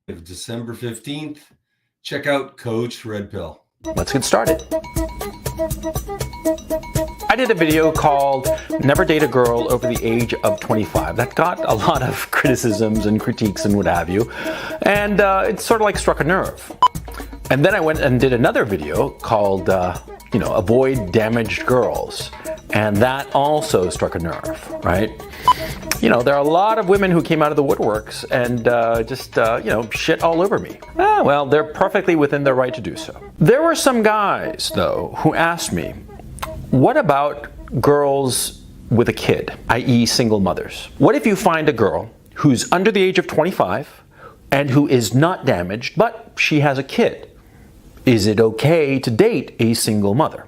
Of December 15th. Check out Coach Red Pill. Let's get started. I did a video called Never Date a Girl Over the Age of 25. That got a lot of criticisms and critiques and what have you. And it sort of like struck a nerve. And then I went and did another video called, Avoid Damaged Girls. And that also struck a nerve, right? There are a lot of women who came out of the woodworks and shit all over me. Well, they're perfectly within their right to do so. There were some guys, though, who asked me, what about girls with a kid, i.e. single mothers? What if you find a girl who's under the age of 25 and who is not damaged, but she has a kid? Is it okay to date a single mother?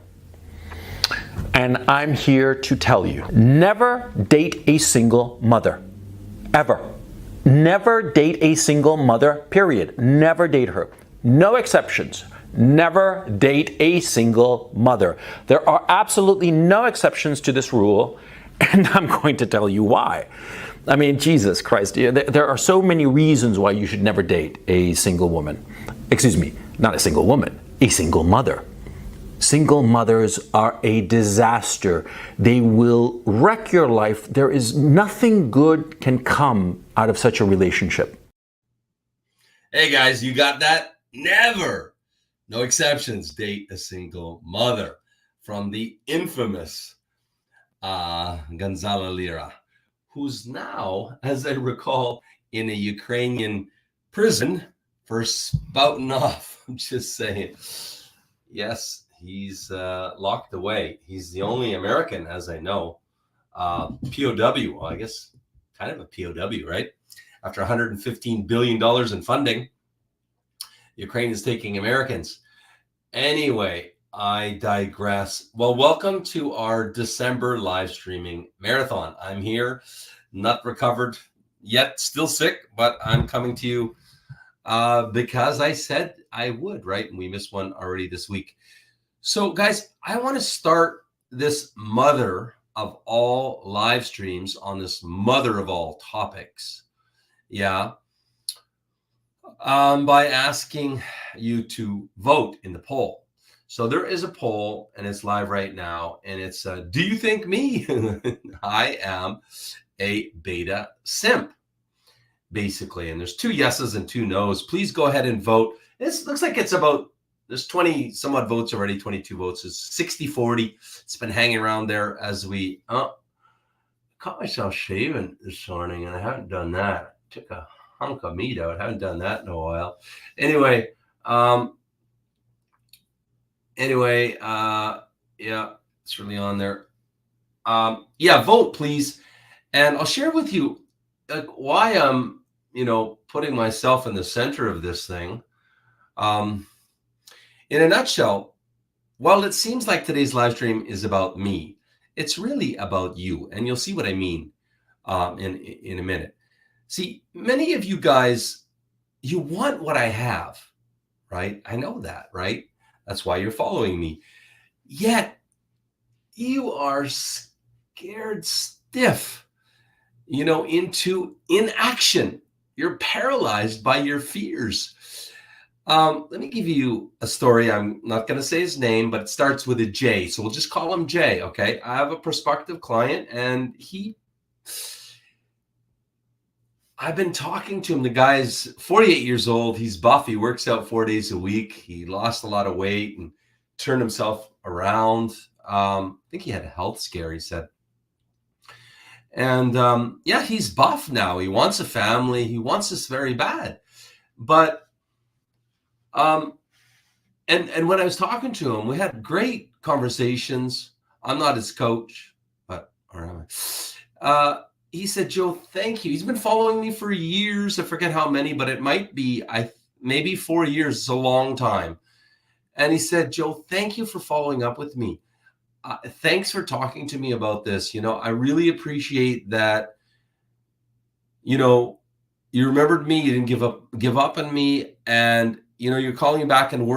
And I'm here to tell you, never date a single mother, ever. Never date a single mother, period. Never date her. No exceptions. Never date a single mother. There are absolutely no exceptions to this rule, and I'm going to tell you why. I mean, Jesus Christ, there are so many reasons why you should never date a single woman. Excuse me, not a single woman, a single mother. Single mothers are a disaster. They will wreck your life. There is nothing good can come out of such a relationship. Hey guys, you got that? Never, no exceptions, date a single mother. From the infamous Gonzalo Lira, who's now, as I recall, in a Ukrainian prison for spouting off. I'm just saying. Yes. He's locked away. He's the only American, as I know, POW. Well, I guess kind of a POW, right? After $115 billion in funding, Ukraine is taking Americans. Anyway, I digress. Well, welcome to our December live streaming marathon. I'm here, not recovered yet, still sick, but I'm coming to you because I said I would, right? And we missed one already this week. So guys, I want to start this mother of all live streams on this mother of all topics. Yeah. By asking you to vote in the poll. So there is a poll and it's live right now. And it's, do you think me? I am a beta-SIMP, basically. And there's 2 yeses and 2 nos. Please go ahead and vote. This looks like it's about, there's 20 some odd votes already, 22 votes. It's 60-40. It's been hanging around there as we caught myself shaving this morning, and I haven't done that. Took a hunk of meat out. Haven't done that in a while. Anyway, yeah, it's really on there. Yeah, vote please. And I'll share with you why I'm, putting myself in the center of this thing. In a nutshell, while it seems like today's live stream is about me, it's really about you. And you'll see what I mean in a minute. See, many of you guys, you want what I have, right? I know that, right? That's why you're following me. Yet, you are scared stiff, into inaction. You're paralyzed by your fears. Let me give you a story. I'm not going to say his name, but it starts with a J. So we'll just call him Jay, okay? I have a prospective client, and I've been talking to him. The guy's 48 years old. He's buff. He works out 4 days a week. He lost a lot of weight and turned himself around. I think he had a health scare, he said. And yeah, he's buff now. He wants a family. He wants this very bad. But and when I was talking to him, we had great conversations. I'm not his coach, but or am I? He said, Joe, thank you. He's been following me for years. I forget how many, but it might be maybe 4 years. It's a long time. And he said, Joe, thank you for following up with me. Thanks for talking to me about this. I really appreciate that. You remembered me. You didn't give up on me, and you're calling me back and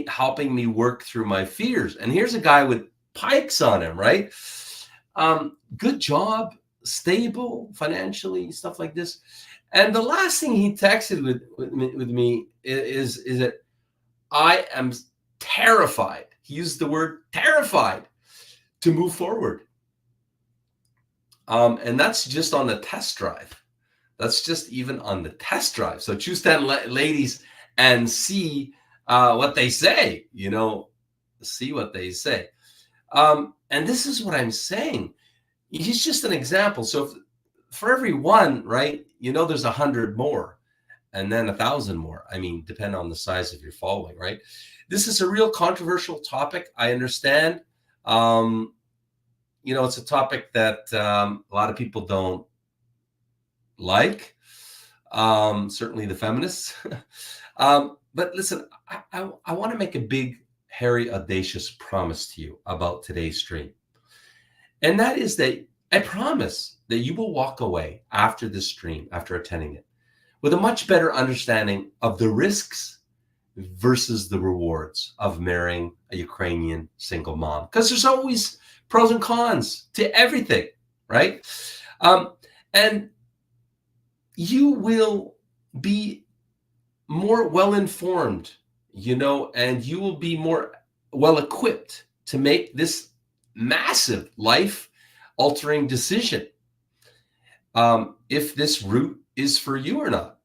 helping me work through my fears. And here's a guy with pikes on him, right? Good job, stable financially, stuff like this. And the last thing he texted with me is that I am terrified. He used the word terrified to move forward. And that's just on the test drive. That's just even on the test drive. So choose 10 ladies and see what they say, see what they say. And this is what I'm saying. He's just an example. So for every one, right, there's 100 more and then 1,000 more. I mean, depend on the size of your following, right? This is a real controversial topic. I understand. It's a topic that a lot of people don't like, certainly the feminists. But listen, I want to make a big, hairy, audacious promise to you about today's stream. And that is that I promise that you will walk away after this stream, after attending it, with a much better understanding of the risks versus the rewards of marrying a Ukrainian single mom. Because there's always pros and cons to everything, right? And you will be more well-informed, and you will be more well-equipped to make this massive life-altering decision, if this route is for you or not.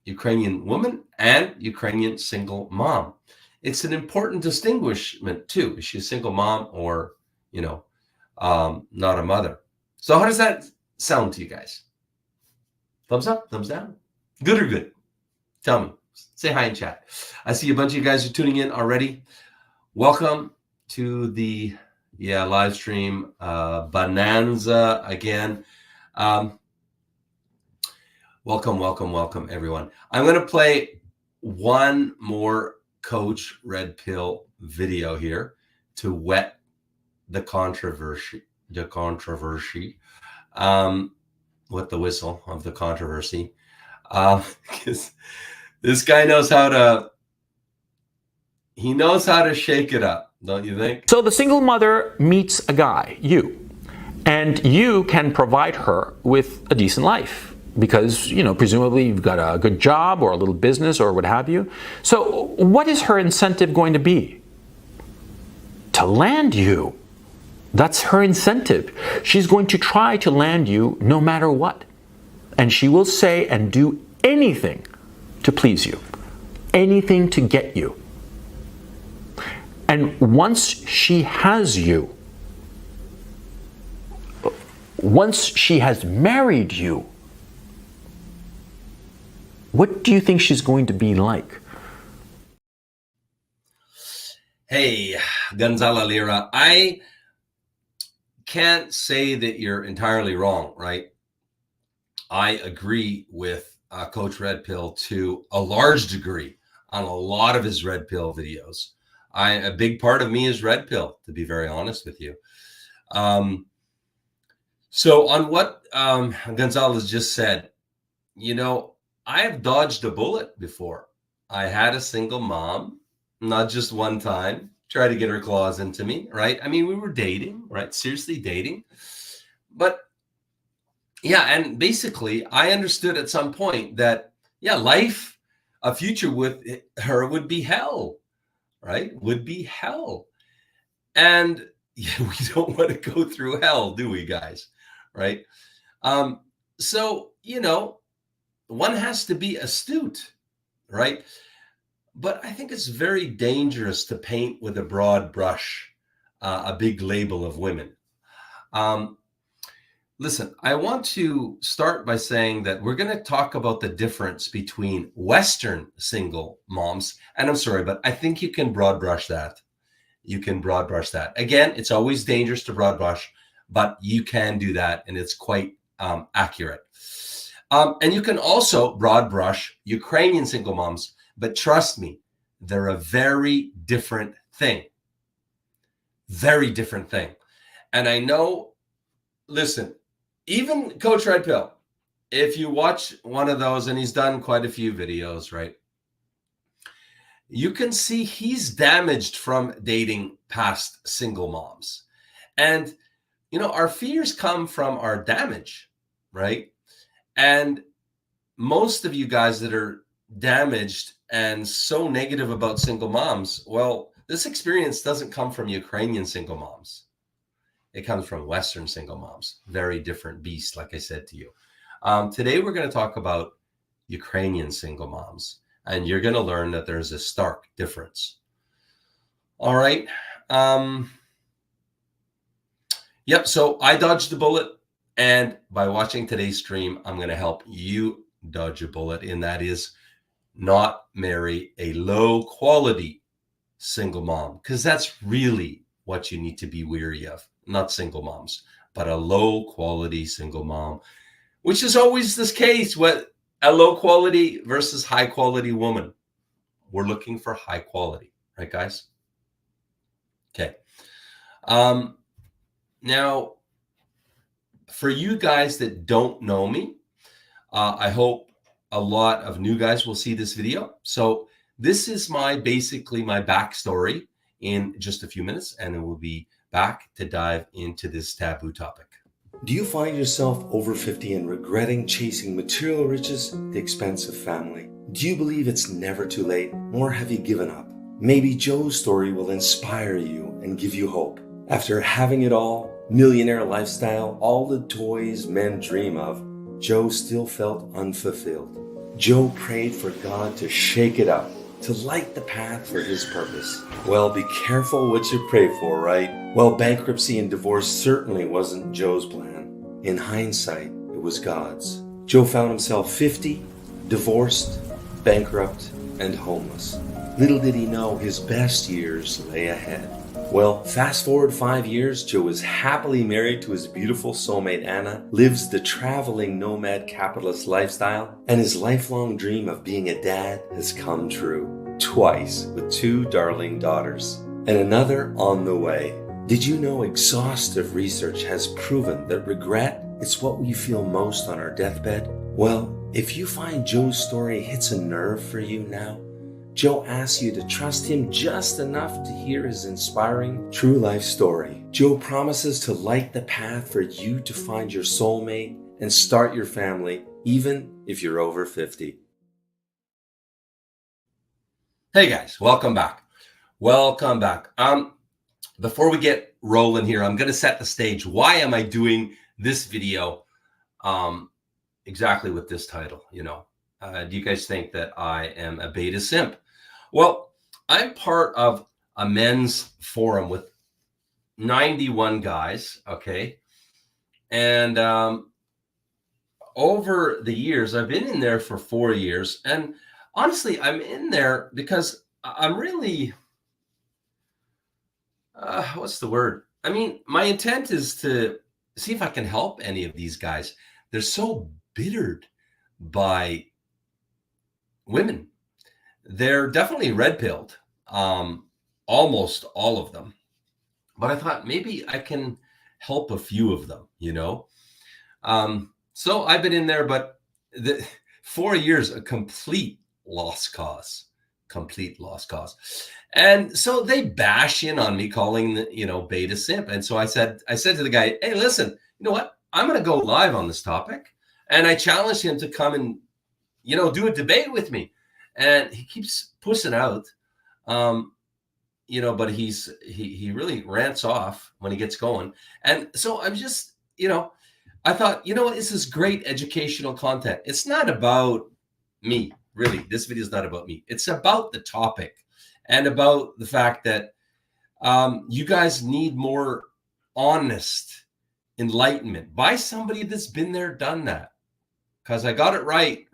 Ukrainian woman and Ukrainian single mom. It's an important distinguishment too. Is she a single mom or, not a mother? So how does that sound to you guys? Thumbs up, thumbs down? Good or good? Tell me. Say hi in chat. I see a bunch of you guys are tuning in already. Welcome to the live stream bonanza again. Welcome, everyone. I'm going to play one more Coach Red Pill video here to whet the controversy. With the whistle of the controversy, because this guy knows how to shake it up, don't you think? So the single mother meets a guy, you, and you can provide her with a decent life because, presumably you've got a good job or a little business or what have you. So what is her incentive going to be? To land you. That's her incentive. She's going to try to land you no matter what. And she will say and do anything to please you. Anything to get you. And once she has you, once she has married you, what do you think she's going to be like? Hey, Gonzalo Lira, I can't say that you're entirely wrong, right? I agree with Coach Red Pill to a large degree on a lot of his Red Pill videos. A big part of me is Red Pill, to be very honest with you. So on what Gonzalo just said, I have dodged a bullet before. I had a single mom, not just one time, try to get her claws into me, right? I mean, we were dating, right? Seriously dating. But yeah, and basically I understood at some point that, life, a future with her would be hell, right? Would be hell. And we don't want to go through hell, do we, guys? Right? So, one has to be astute, right? But I think it's very dangerous to paint with a broad brush, a big label of women. Listen, I want to start by saying that we're going to talk about the difference between Western single moms. And I'm sorry, but I think you can broad brush that. You can broad brush that. Again, it's always dangerous to broad brush, but you can do that. And it's quite accurate. And you can also broad brush Ukrainian single moms. But trust me, they're a very different thing. Very different thing. And I know, listen, even Coach Red Pill, if you watch one of those, and he's done quite a few videos, right? You can see he's damaged from dating past single moms. And, our fears come from our damage, right? And most of you guys that are damaged and so negative about single moms, well, this experience doesn't come from Ukrainian single moms. It comes from Western single moms. Very different beast, like I said to you. Today, we're going to talk about Ukrainian single moms, and you're going to learn that there's a stark difference. All right. Yep. So I dodged a bullet, and by watching today's stream, I'm going to help you dodge a bullet, and that is not marry a low quality single mom, because that's really what you need to be weary of. Not single moms, but a low quality single mom, which is always this case with a low quality versus high quality woman. We're looking for high quality, right, guys? Okay. Now, for you guys that don't know me, I hope a lot of new guys will see this video. So this is basically my backstory in just a few minutes, and then we'll be back to dive into this taboo topic. Do you find yourself over 50 and regretting chasing material riches at the expense of family? Do you believe it's never too late, or have you given up? Maybe Joe's story will inspire you and give you hope. After having it all, millionaire lifestyle, all the toys men dream of, Joe still felt unfulfilled. Joe prayed for God to shake it up, to light the path for his purpose. Well, be careful what you pray for, right? Well, bankruptcy and divorce certainly wasn't Joe's plan. In hindsight, it was God's. Joe found himself 50, divorced, bankrupt, and homeless. Little did he know his best years lay ahead. Well, fast forward 5 years, Joe is happily married to his beautiful soulmate Anna, lives the traveling nomad capitalist lifestyle, and his lifelong dream of being a dad has come true. Twice, with 2 darling daughters, and another on the way. Did you know exhaustive research has proven that regret is what we feel most on our deathbed? Well, if you find Joe's story hits a nerve for you now, Joe asks you to trust him just enough to hear his inspiring true life story. Joe promises to light the path for you to find your soulmate and start your family, even if you're over 50. Hey guys, welcome back. Welcome back. Before we get rolling here, I'm going to set the stage. Why am I doing this video exactly with this title? Do you guys think that I am a beta-SIMP? Well, I'm part of a men's forum with 91 guys, okay? And over the years, I've been in there for 4 years. And honestly, I'm in there because I'm really, what's the word? I mean, my intent is to see if I can help any of these guys. They're so bittered by women. They're definitely red-pilled, almost all of them. But I thought maybe I can help a few of them, So I've been in there, but 4 years, a complete lost cause. And so they bash in on me, calling the, beta-SIMP. And so I said to the guy, hey, listen, you know what? I'm going to go live on this topic. And I challenged him to come and, do a debate with me. And he keeps pushing out, but he really rants off when he gets going. And so I'm just, I thought, what, this is great educational content. It's not about me, really. This video is not about me. It's about the topic and about the fact that you guys need more honest enlightenment by somebody that's been there, done that. Because I got it right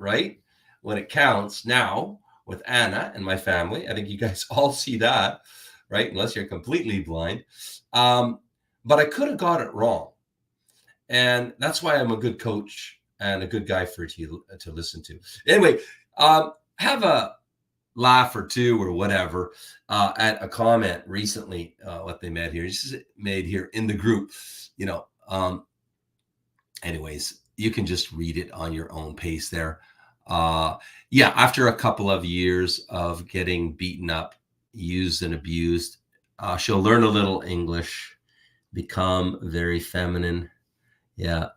when it counts now with Anna and my family. I think you guys all see that, right? Unless you're completely blind. But I could have got it wrong. And that's why I'm a good coach and a good guy for you to listen to. Anyway, have a laugh or two or whatever at a comment recently, what they made here in the group, anyways, you can just read it on your own pace there. After a couple of years of getting beaten up, used and abused, she'll learn a little English, become very feminine. Yeah.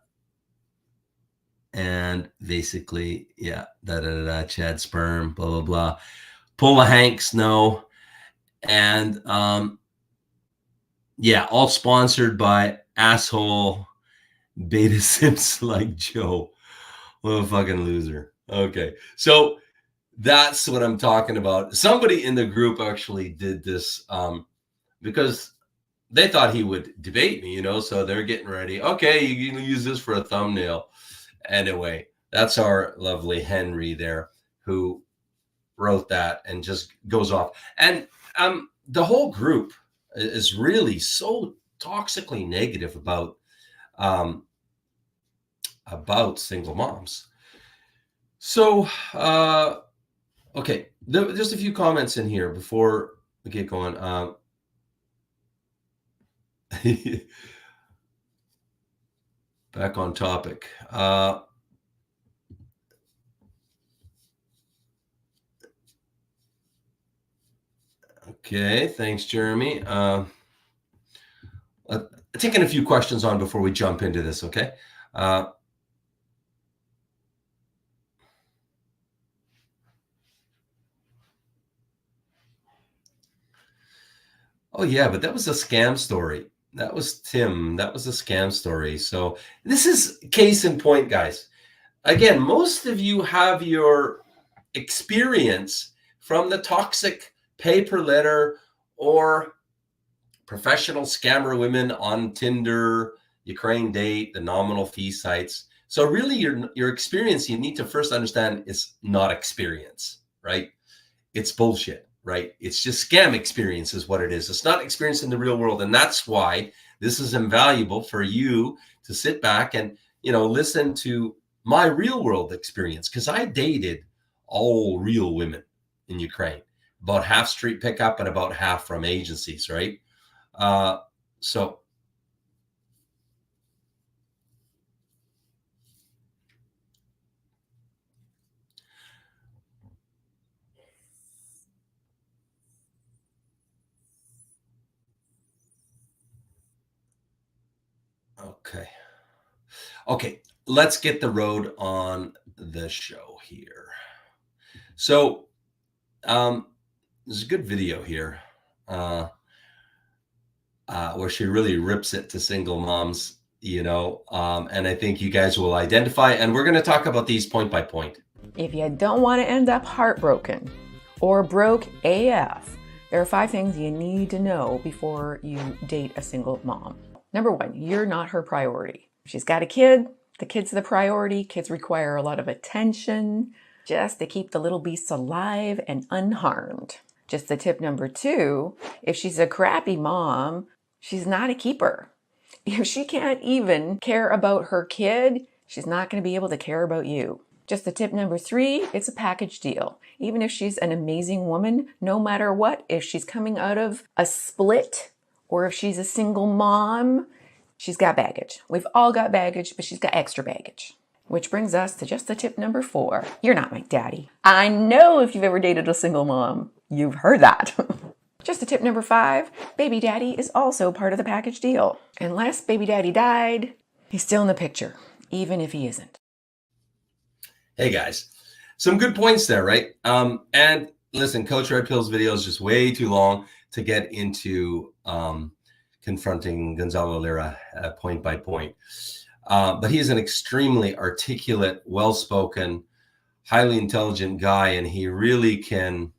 And basically, yeah, Chad sperm, blah, blah, blah. Pull a Hanks, no. And yeah, all sponsored by asshole beta-SIMPs like Joe. What a fucking loser. Okay, so that's what I'm talking about. Somebody in the group actually did this because they thought he would debate me, so they're getting ready. Okay, you can use this for a thumbnail. Anyway, that's our lovely Henry there who wrote that and just goes off. And the whole group is really so toxically negative about single moms. So, okay, just a few comments in here before we get going. Back on topic. Okay, thanks, Jeremy. Taking a few questions on before we jump into this, okay? Oh, yeah, but that was a scam story. That was Tim. That was a scam story. So this is case in point, guys. Again, most of you have your experience from the toxic paper letter or professional scammer women on Tinder, Ukraine Date, the nominal fee sites. So really your experience, you need to first understand, is not experience, right? It's bullshit, right? It's just scam experience is what it is. It's not experience in the real world. And that's why this is invaluable for you to sit back and, listen to my real world experience, because I dated all real women in Ukraine, about half street pickup and about half from agencies, right? So okay, let's get the road on the show here. So there's a good video here where she really rips it to single moms, and I think you guys will identify, and we're going to talk about these point by point. If you don't want to end up heartbroken or broke AF, there are 5 things you need to know before you date a single mom. Number 1, you're not her priority. She's got a kid, the kid's the priority. Kids require a lot of attention just to keep the little beasts alive and unharmed. Just the tip number 2, if she's a crappy mom, she's not a keeper. If she can't even care about her kid, she's not going to be able to care about you. Just the tip number 3, it's a package deal. Even if she's an amazing woman, no matter what, if she's coming out of a split or if she's a single mom, she's got baggage. We've all got baggage, but she's got extra baggage. Which brings us to just the tip number 4. You're not my daddy. I know if you've ever dated a single mom, you've heard that. Just the tip number 5, baby daddy is also part of the package deal. Unless baby daddy died, he's still in the picture, even if he isn't. Hey guys, some good points there, right? And listen, Coach Red Pill's video is just way too long to get into confronting Gonzalo Lira point by point. But he's an extremely articulate, well-spoken, highly intelligent guy, and he really can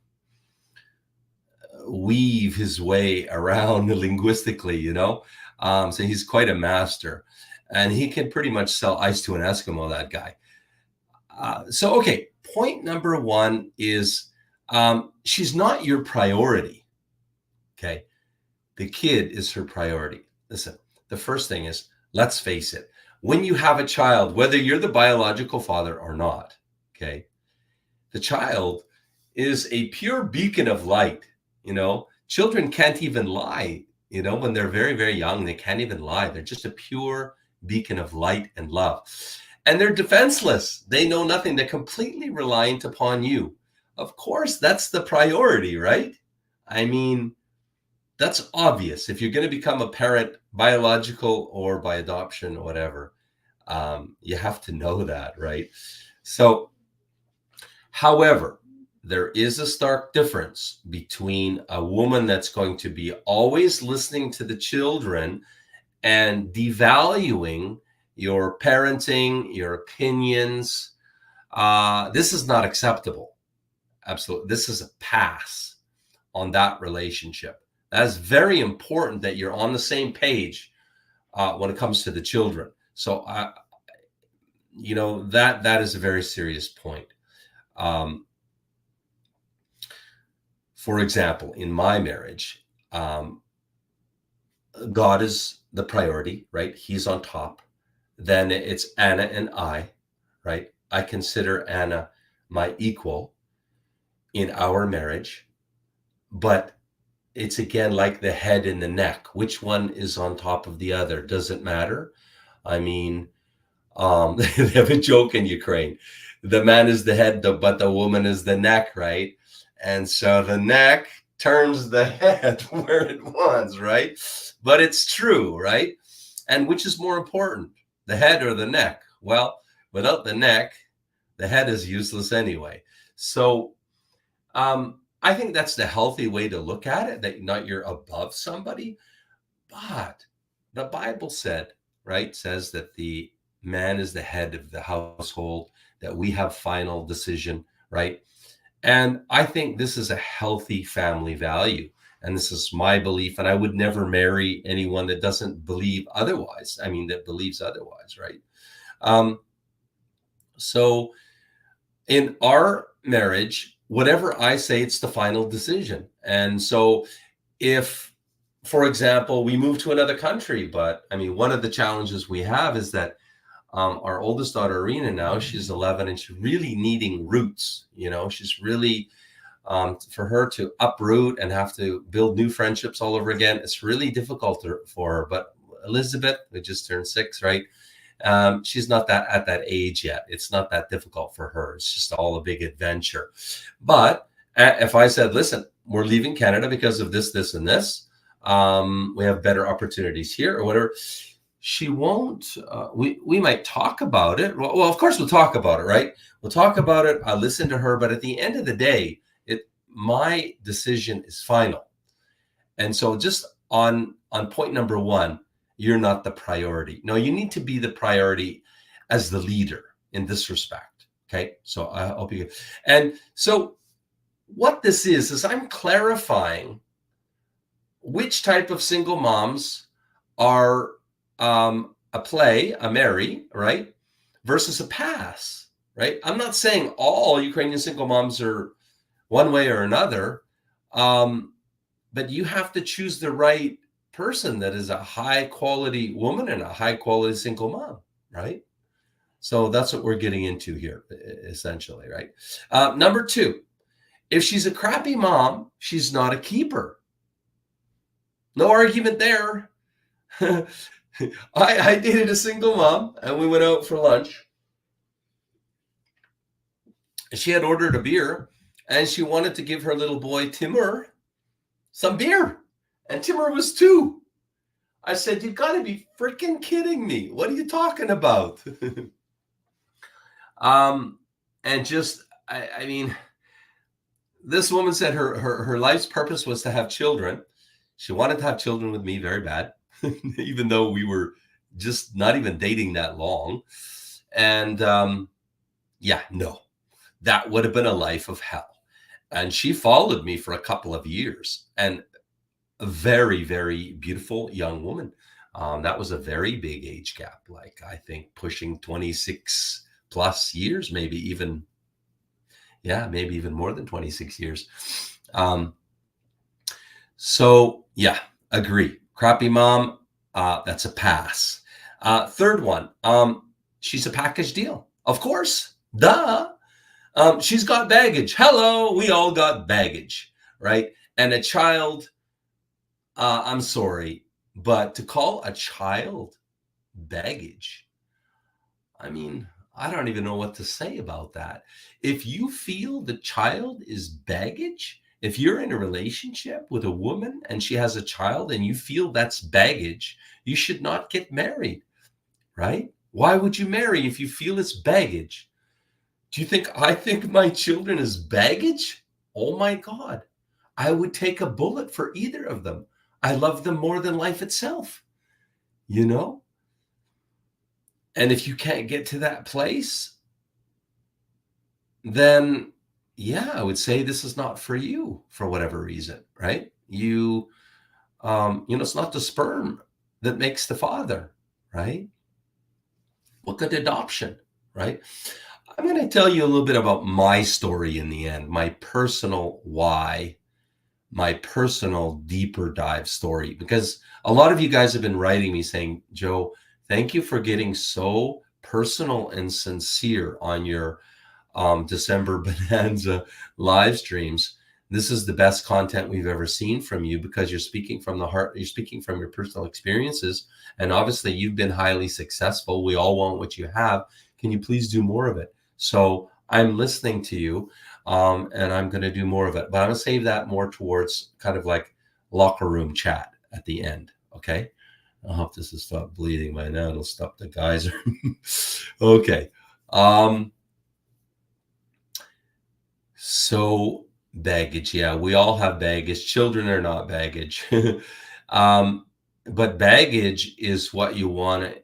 weave his way around linguistically, so he's quite a master, and he can pretty much sell ice to an Eskimo, that guy. So, okay, point number 1 is she's not your priority, okay? The kid is her priority. Listen, the first thing is, let's face it, when you have a child, whether you're the biological father or not, okay, the child is a pure beacon of light. Children can't even lie, when they're very, very young, they can't even lie. They're just a pure beacon of light and love. And they're defenseless. They know nothing. They're completely reliant upon you. Of course, that's the priority, right? I mean, that's obvious. If you're going to become a parent, biological or by adoption or whatever, You have to know that, right? So, however, there is a stark difference between a woman that's going to be always listening to the children and devaluing your parenting, your opinions. This is not acceptable. Absolutely. This is a pass on that relationship. That is very important that you're on the same page when it comes to the children. So, that is a very serious point. For example, in my marriage, God is the priority, right? He's on top. Then it's Anna and I, right? I consider Anna my equal in our marriage, but it's again like the head and the neck. Which one is on top of the other? Does it matter? I mean, they have a joke in Ukraine. The man is the head, but the woman is the neck, right? And so the neck turns the head where it wants, right? But it's true, right? And which is more important, the head or the neck? Well, without the neck, the head is useless anyway. So I think that's the healthy way to look at it, that not you're above somebody. But the Bible says that the man is the head of the household, that we have final decision, right? And I think this is a healthy family value. And this is my belief. And I would never marry anyone that doesn't believe otherwise. I mean, that believes otherwise, right? So in our marriage, whatever I say, it's the final decision. And so if, for example, we move to another country, but I mean, one of the challenges we have is that our oldest daughter, Arena, now she's 11 and she's really needing roots. She's really, for her to uproot and have to build new friendships all over again, it's really difficult for her. But Elizabeth, who just turned 6, right? She's not at that age yet. It's not that difficult for her. It's just all a big adventure. But if I said, listen, we're leaving Canada because of this, this, and this, we have better opportunities here or whatever, she won't. We might talk about it. Well, of course we'll talk about it, right? We'll talk about it. I'll listen to her. But at the end of the day, my decision is final. And so just on point number 1, you're not the priority. No, you need to be the priority as the leader in this respect. Okay. So I hope you. And so what this is I'm clarifying which type of single moms are a marry, right? Versus a pass, right? I'm not saying all Ukrainian single moms are one way or another. But you have to choose the right person that is a high quality woman and a high quality single mom, right? So that's what we're getting into here, essentially, right? Number 2, if she's a crappy mom, she's not a keeper. No argument there. I dated a single mom and we went out for lunch. She had ordered a beer and she wanted to give her little boy Timur some beer. And Timur was 2. I said, you got to be freaking kidding me. What are you talking about? And just, I mean, this woman said her life's purpose was to have children. She wanted to have children with me very bad, even though we were just not even dating that long. And no, that would have been a life of hell. And she followed me for a couple of years, and a very, very beautiful young woman. That was a very big age gap, like I think pushing 26 plus years, maybe even more than 26 years. So yeah, agree. Crappy mom, that's a pass. Third one, she's a package deal. Of course, duh. She's got baggage. Hello, we all got baggage, right? And a child, I'm sorry, but to call a child baggage, I mean, I don't even know what to say about that. If you feel the child is baggage, if you're in a relationship with a woman and she has a child and you feel that's baggage, you should not get married, right? Why would you marry if you feel it's baggage? Do you think I think my children is baggage? Oh my God. I would take a bullet for either of them. I love them more than life itself, you know? And if you can't get to that place, then yeah, I would say this is not for you for whatever reason, right? It's not the sperm that makes the father, right? Look at adoption, right? I'm going to tell you a little bit about my story in the end, my personal why, my personal deeper dive story, because a lot of you guys have been writing me saying, Joe, thank you for getting so personal and sincere on your December Bonanza live streams. This is the best content we've ever seen from you because you're speaking from the heart. You're speaking from your personal experiences. And obviously you've been highly successful. We all want what you have. Can you please do more of it? So I'm listening to you and I'm going to do more of it. But I'm going to save that more towards kind of like locker room chat at the end. Okay. I hope this has stopped bleeding by now. It'll stop the geyser. Okay. So baggage. Yeah, we all have baggage. Children are not baggage. But baggage is what you want to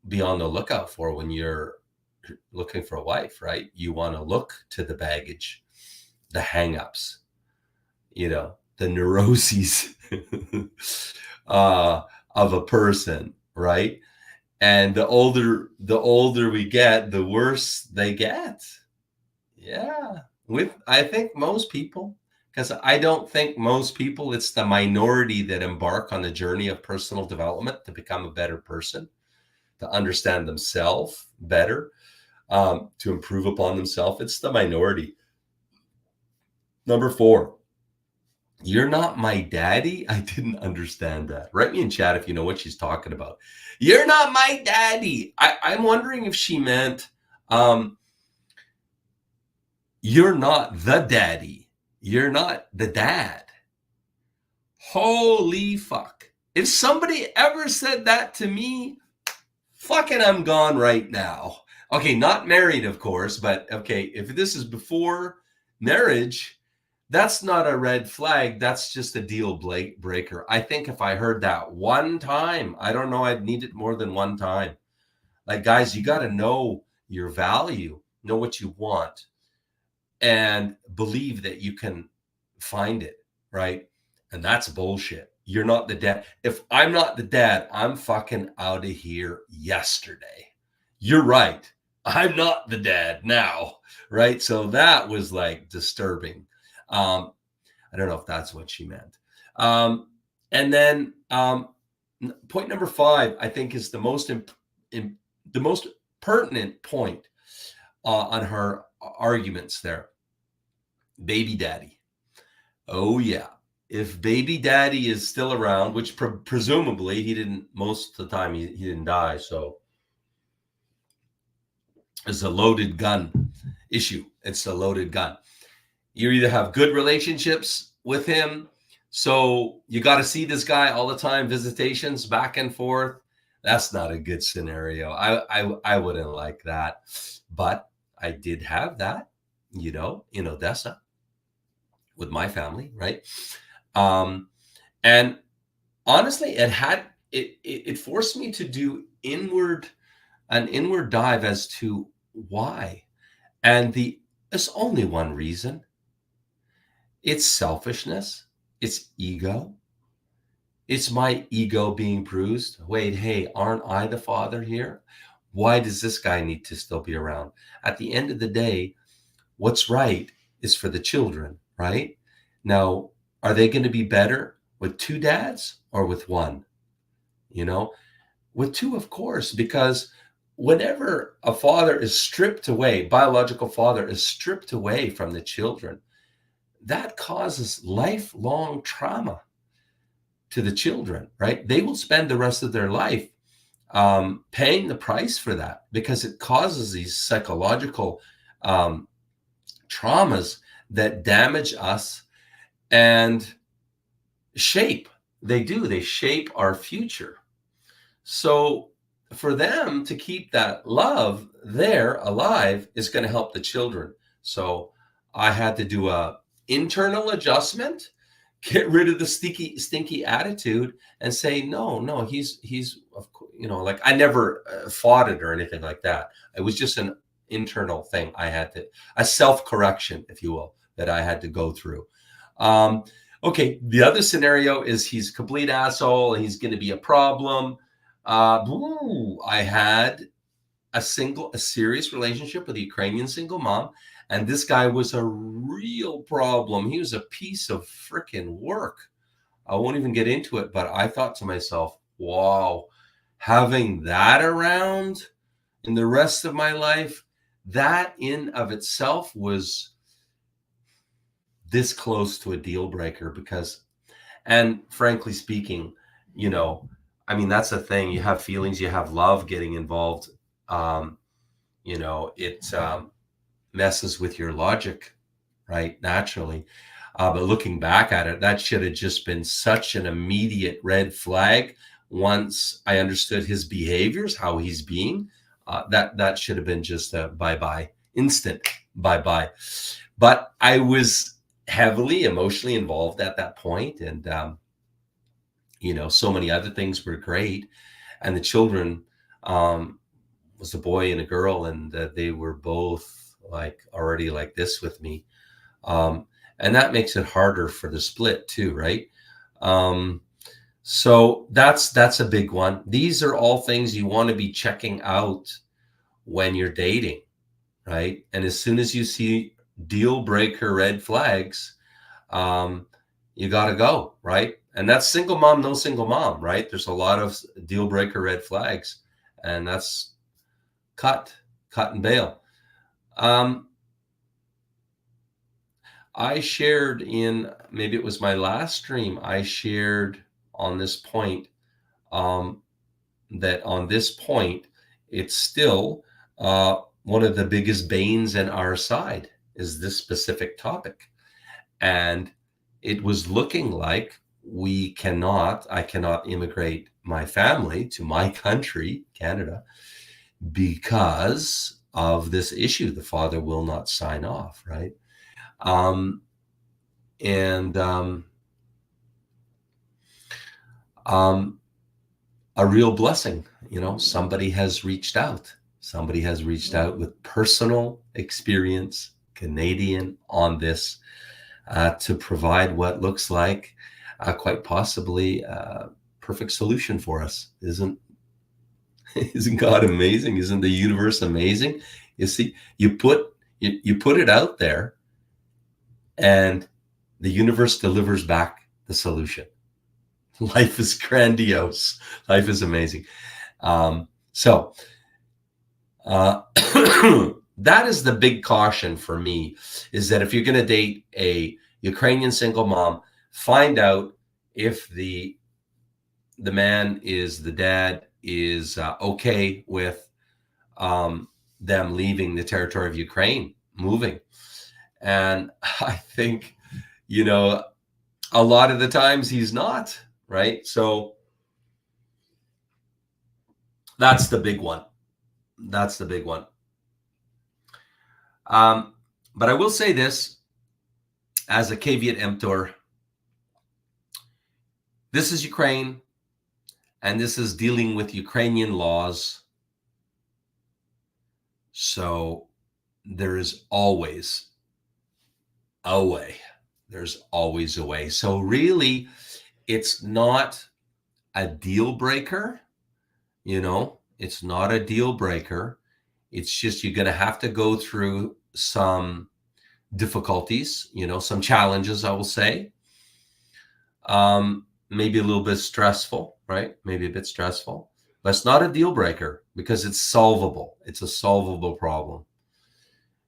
be on the lookout for when you're looking for a wife, right? You want to look to the baggage, the hangups, the neuroses of a person, right? And the older we get, the worse they get. Yeah. I think most people, because I don't think most people, it's the minority that embark on the journey of personal development to become a better person, to understand themselves better, to improve upon themselves. It's the minority. Number 4, you're not my daddy. I didn't understand that. Write me in chat if you know what she's talking about. You're not my daddy. I'm wondering if she meant, you're not the daddy. You're not the dad. Holy fuck. If somebody ever said that to me, fucking I'm gone right now. Okay, not married, of course, but okay, if this is before marriage, that's not a red flag. That's just a deal breaker. I think if I heard that one time, I don't know, I'd need it more than one time. Like, guys, you got to know your value, know what you want, and believe that you can find it, right? And that's bullshit. You're not the dad. If I'm not the dad, I'm fucking out of here yesterday. You're right. I'm not the dad now, right? So that was like disturbing. I don't know if that's what she meant. And then point number 5, I think, is the most pertinent point on her arguments there. Baby daddy. Oh yeah. If baby daddy is still around, which presumably he didn't, most of the time he didn't die. So it's a loaded gun issue. It's a loaded gun. You either have good relationships with him, so you got to see this guy all the time, visitations back and forth. That's not a good scenario. I wouldn't like that. But I did have that, in Odessa with my family, right? And honestly, it forced me to do an inward dive as to why. And there's only one reason. It's selfishness. It's ego. It's my ego being bruised. Wait, hey, aren't I the father here? Why does this guy need to still be around? At the end of the day, what's right is for the children, right? Now, are they going to be better with 2 dads or with 1? With 2, of course, because whenever a father is stripped away, biological father is stripped away from the children, that causes lifelong trauma to the children, right? They will spend the rest of their life paying the price for that because it causes these psychological traumas that damage us and shape. They shape our future. So for them to keep that love there alive is going to help the children. So I had to do a internal adjustment, get rid of the stinky attitude, and say, no, he's, like I never fought it or anything like that. It was just an internal thing. I had to, a self-correction, if you will, that I had to go through. Okay. The other scenario is he's a complete asshole and he's going to be a problem. I had a serious relationship with a Ukrainian single mom, and this guy was a real problem. He was a piece of freaking work. I won't even get into it, but I thought to myself, wow, having that around in the rest of my life, that in of itself was this close to a deal breaker because, and frankly speaking, that's the thing. You have feelings, you have love getting involved. It messes with your logic, right? Naturally. But looking back at it, that should have just been such an immediate red flag. Once I understood his behaviors, how he's being, that should have been just a bye-bye, instant bye-bye. But I was heavily emotionally involved at that point. And, so many other things were great. And the children was a boy and a girl, and they were both like already like this with me. And that makes it harder for the split too, right? So that's a big one. These are all things you want to be checking out when you're dating, right? And as soon as you see deal breaker red flags, you got to go, right? And that's single mom, no single mom, right? There's a lot of deal breaker red flags, and that's cut and bail. I shared in, maybe it was my last stream, I shared on this point, that on this point, it's still one of the biggest banes in our side is this specific topic. And it was looking like I cannot immigrate my family to my country, Canada, because of this issue. The father will not sign off, right? A real blessing, somebody has reached out with personal experience, Canadian, on this, to provide what looks like quite possibly a perfect solution for us. Isn't God amazing? Isn't the universe amazing? You see, you put it out there, and the universe delivers back the solution. Life is grandiose. Life is amazing. So that is the big caution for me, is that if you're going to date a Ukrainian single mom, find out if the man the dad is okay with them leaving the territory of Ukraine, moving. And I think, a lot of the times he's not, right? So that's the big one. But I will say this as a caveat emptor. This is Ukraine, and this is dealing with Ukrainian laws. So there is always a way. There's always a way. So really, it's not a deal breaker. It's not a deal breaker. It's just you're going to have to go through some difficulties, some challenges, I will say. Maybe a little bit stressful, right? Maybe a bit stressful. But it's not a deal breaker because it's solvable. It's a solvable problem.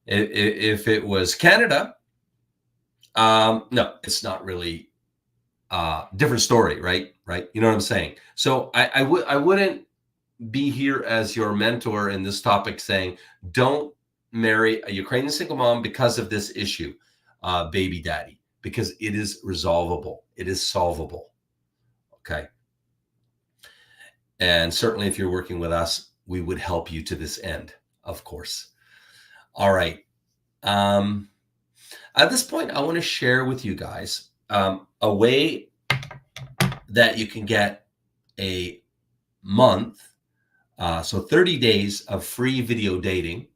If it was Canada, no, it's not really different story, right? You know what I'm saying? So I wouldn't be here as your mentor in this topic saying, don't marry a Ukrainian single mom because of this issue, baby daddy, because it is resolvable. It is solvable. Okay. And certainly if you're working with us, we would help you to this end, of course. All right. At this point, I want to share with you guys a way that you can get a month, so 30 days of free video dating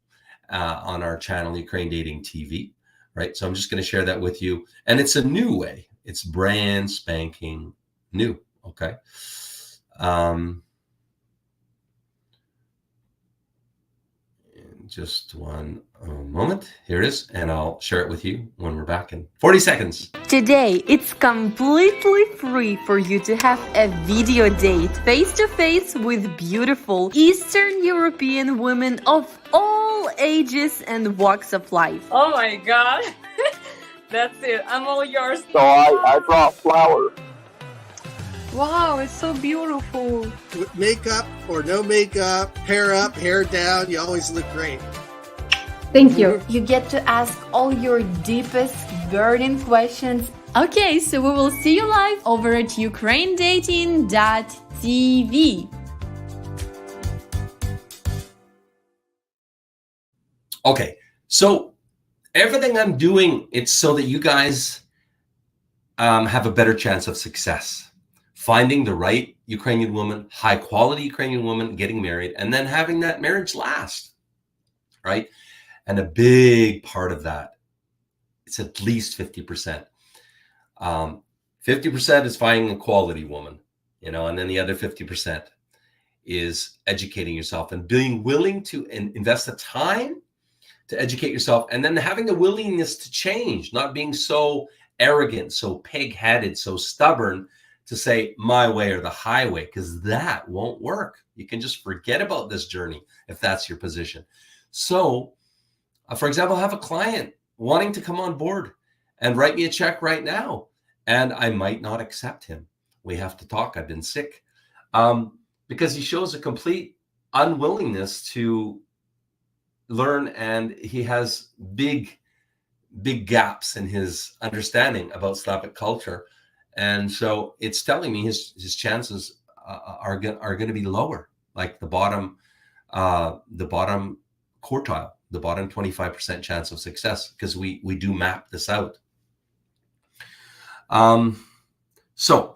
on our channel, Ukraine Dating TV, right? So I'm just going to share that with you. And it's a new way. It's brand spanking new, okay? Just one moment. Here it is, and I'll share it with you when we're back in 40 seconds. Today, it's completely free for you to have a video date face-to-face with beautiful Eastern European women of all ages and walks of life. Oh my God. That's it. I'm all yours. So I brought flowers. Wow, it's so beautiful. With makeup or no makeup, hair up, hair down, you always look great. Thank you. You get to ask all your deepest burning questions. Okay, so we will see you live over at ukrainedating.tv. Okay, so everything I'm doing, it's so that you guys have a better chance of success. Finding the right Ukrainian woman, high quality Ukrainian woman, getting married, and then having that marriage last, right? And a big part of that, it's at least 50%. 50% is finding a quality woman, you know, and then the other 50% is educating yourself and being willing to invest the time to educate yourself, and then having the willingness to change, not being so arrogant, so pig-headed, so stubborn, to say my way or the highway, because that won't work. You can just forget about this journey if that's your position. So, for example, I have a client wanting to come on board and write me a check right now, and I might not accept him. We have to talk. I've been sick because he shows a complete unwillingness to learn, and he has big gaps in his understanding about Slavic culture. And so it's telling me his chances are going to be lower, like the bottom quartile, the bottom 25% chance of success, because we do map this out. So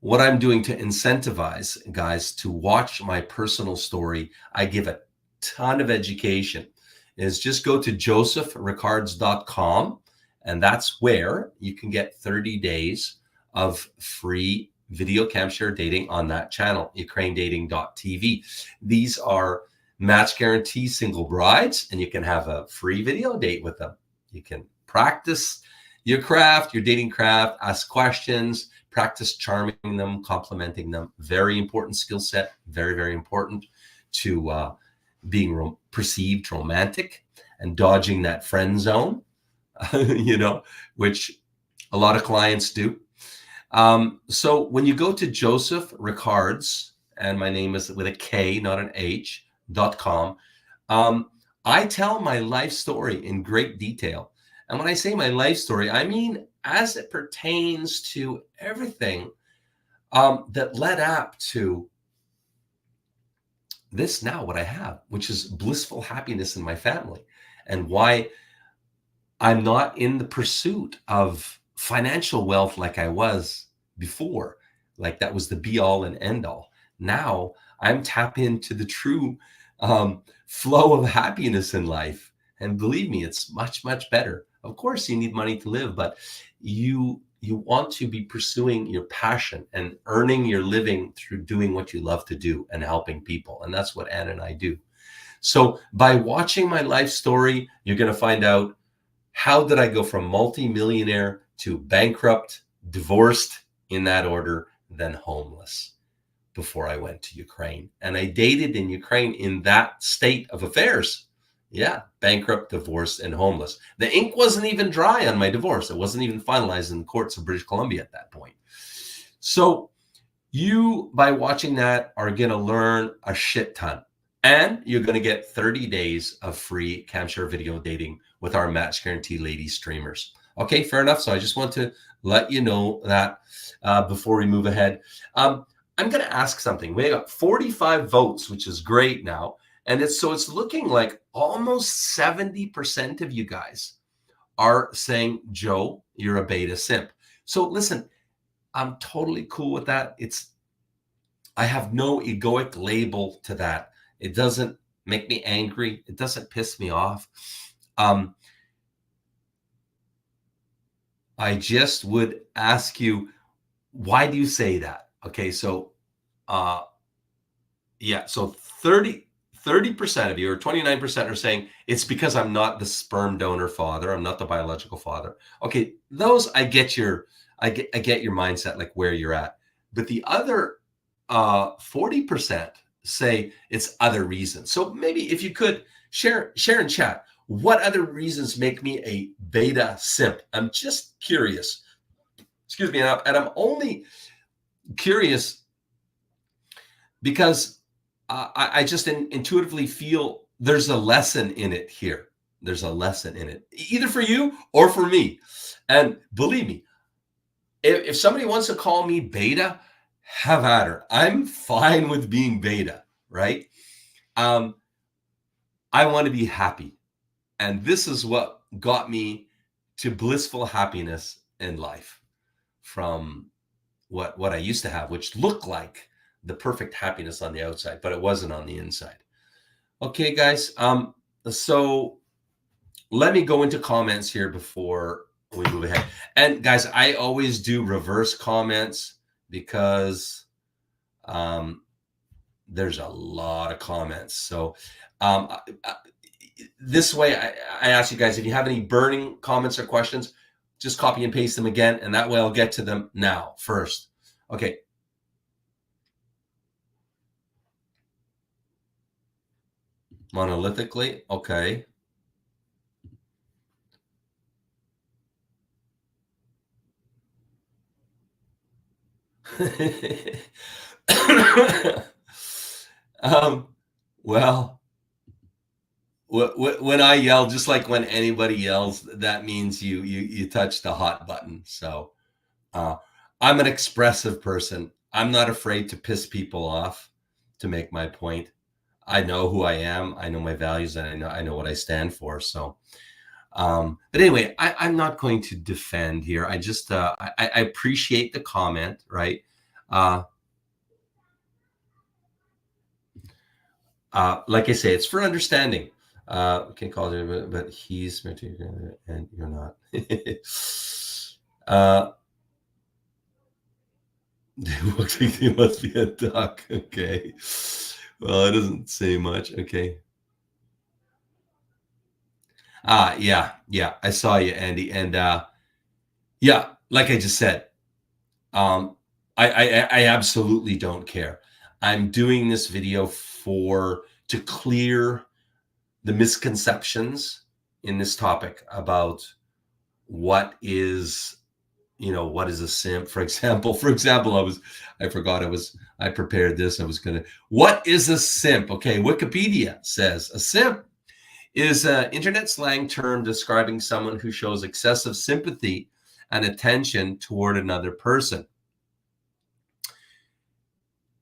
what I'm doing to incentivize guys to watch my personal story, I give a ton of education, is just go to josephrickards.com, and that's where you can get 30 days of free video cam share dating on that channel, ukrainedating.tv. These are match guarantee single brides, and you can have a free video date with them. You can practice your craft, your dating craft, ask questions, practice charming them, complimenting them. Very important skill set, very, very important to being perceived romantic and dodging that friend zone, you know, which a lot of clients do. So when you go to Joseph Rickards, and my name is with a K, not an H.com, I tell my life story in great detail. And when I say my life story, I mean as it pertains to everything that led up to this now, what I have, which is blissful happiness in my family, and why I'm not in the pursuit of financial wealth like I was before, like that was the be all and end all. Now I'm tapped into the true flow of happiness in life. And believe me, it's much, much better. Of course, you need money to live, but you want to be pursuing your passion and earning your living through doing what you love to do and helping people. And that's what Ann and I do. So by watching my life story, you're going to find out, how did I go from multi-millionaire to bankrupt, divorced in that order, then homeless before I went to Ukraine. And I dated in Ukraine in that state of affairs. Yeah, bankrupt, divorced, and homeless. The ink wasn't even dry on my divorce. It wasn't even finalized in the courts of British Columbia at that point. So you, by watching that, are going to learn a shit ton. And you're going to get 30 days of free camshare video dating with our Match Guarantee lady streamers. Okay, fair enough. So I just want to let you know that before we move ahead. I'm going to ask something. We got 45 votes, which is great now. And it's looking like almost 70% of you guys are saying, Joe, you're a beta simp. So listen, I'm totally cool with that. I have no egoic label to that. It doesn't make me angry. It doesn't piss me off. I just would ask you, why do you say that? Okay, so yeah, so 30% of you, or 29%, are saying it's because I'm not the sperm donor father. I'm not the biological father. Okay, those I get your mindset, like where you're at. But the other 40% say it's other reasons. So maybe if you could share in chat, what other reasons make me a beta simp? I'm just curious. Excuse me, and I'm only curious because I just intuitively feel there's a lesson in it here. There's a lesson in it, either for you or for me. And believe me, if somebody wants to call me beta, have at her. I'm fine with being beta, right? I want to be happy. And this is what got me to blissful happiness in life from what I used to have, which looked like the perfect happiness on the outside, but it wasn't on the inside. Okay, guys. So let me go into comments here before we move ahead. And guys, I always do reverse comments because there's a lot of comments. So this way, I ask you guys, if you have any burning comments or questions, just copy and paste them again, and that way I'll get to them now first. Okay. Monolithically, okay. Well, when I yell, just like when anybody yells, that means you touch the hot button. So I'm an expressive person. I'm not afraid to piss people off to make my point. I know who I am. I know my values, and I know what I stand for. So, but anyway, I'm not going to defend here. I just I appreciate the comment, right? Like I say, it's for understanding. Can't call it, but he's material and you're not. Looks like he must be a duck. Okay. Well, it doesn't say much. Okay. Yeah. I saw you, Andy. And yeah, like I just said, I absolutely don't care. I'm doing this video to clear the misconceptions in this topic about what is a simp. For example, I prepared this. What is a simp? Okay, Wikipedia says a simp is an internet slang term describing someone who shows excessive sympathy and attention toward another person.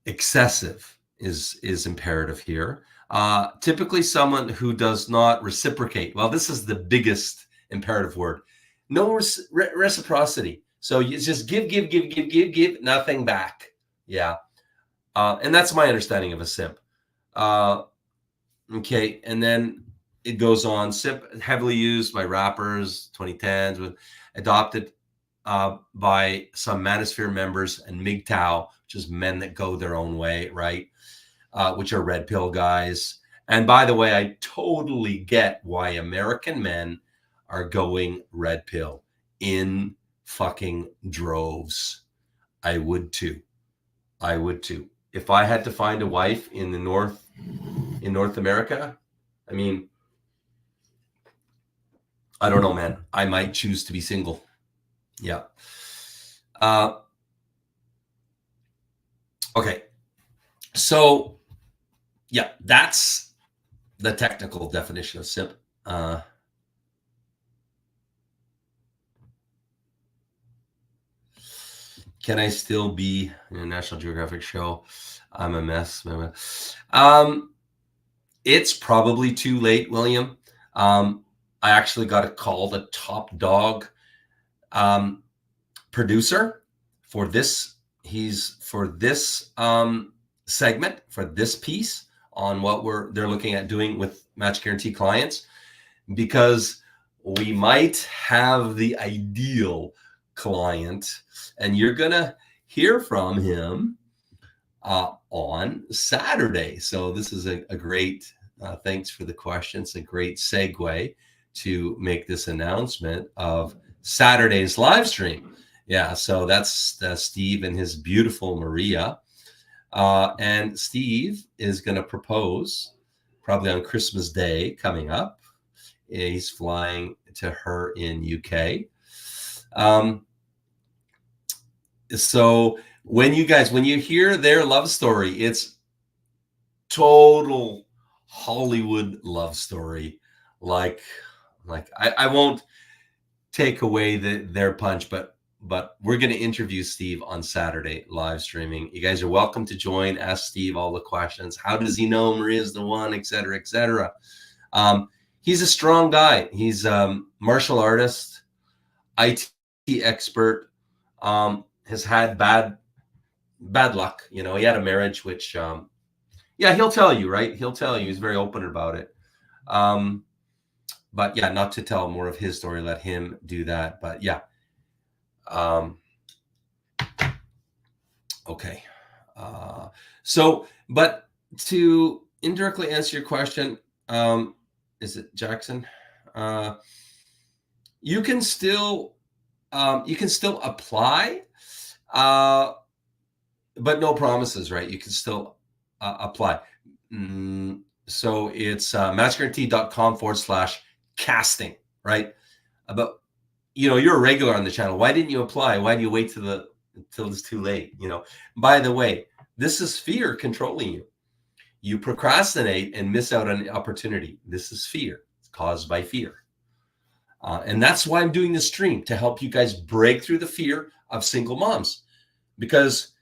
Excessive is imperative here. Typically someone who does not reciprocate. Well, this is the biggest imperative word. No reciprocity. So you just give, nothing back. Yeah. And that's my understanding of a simp. Okay. And then it goes on. Simp, heavily used by rappers, 2010s, adopted by some manosphere members and MGTOW, which is men that go their own way, right? Which are red pill guys. And by the way, I totally get why American men are going red pill in fucking droves. I would too. If I had to find a wife in North America, I mean, I don't know, man. I might choose to be single. Yeah. Okay. So, yeah, that's the technical definition of simp. Can I still be in a National Geographic show? I'm a mess. It's probably too late, William. I actually got to call the top dog producer for this. He's for this segment, for this piece on what they're looking at doing with Match Guarantee clients, because we might have the ideal client, and you're gonna hear from him on Saturday. So this is a great, thanks for the questions, a great segue to make this announcement of Saturday's live stream. Yeah, so that's Steve and his beautiful Maria. And Steve is going to propose probably on Christmas Day coming up. He's flying to her in UK. So when you hear their love story, it's total Hollywood love story. Like I won't take away their punch, but we're going to interview Steve on Saturday live streaming. You guys are welcome to join. Ask Steve all the questions. How does he know Maria's the one, et cetera, et cetera. He's a strong guy. He's a martial artist, IT expert, has had bad luck. You know, he had a marriage, which, he'll tell you, right? He'll tell you. He's very open about it. But yeah, not to tell more of his story, let him do that. But yeah. Okay. So, but to indirectly answer your question, is it Jackson? You can still apply, but no promises, right? You can still apply. So it's matchguarantee.com/casting, right? But you're a regular on the channel. Why didn't you apply? Why do you wait till it's too late? By the way, this is fear controlling you. You procrastinate and miss out on the opportunity. This is fear. It's caused by fear. And that's why I'm doing this stream, to help you guys break through the fear of single moms, because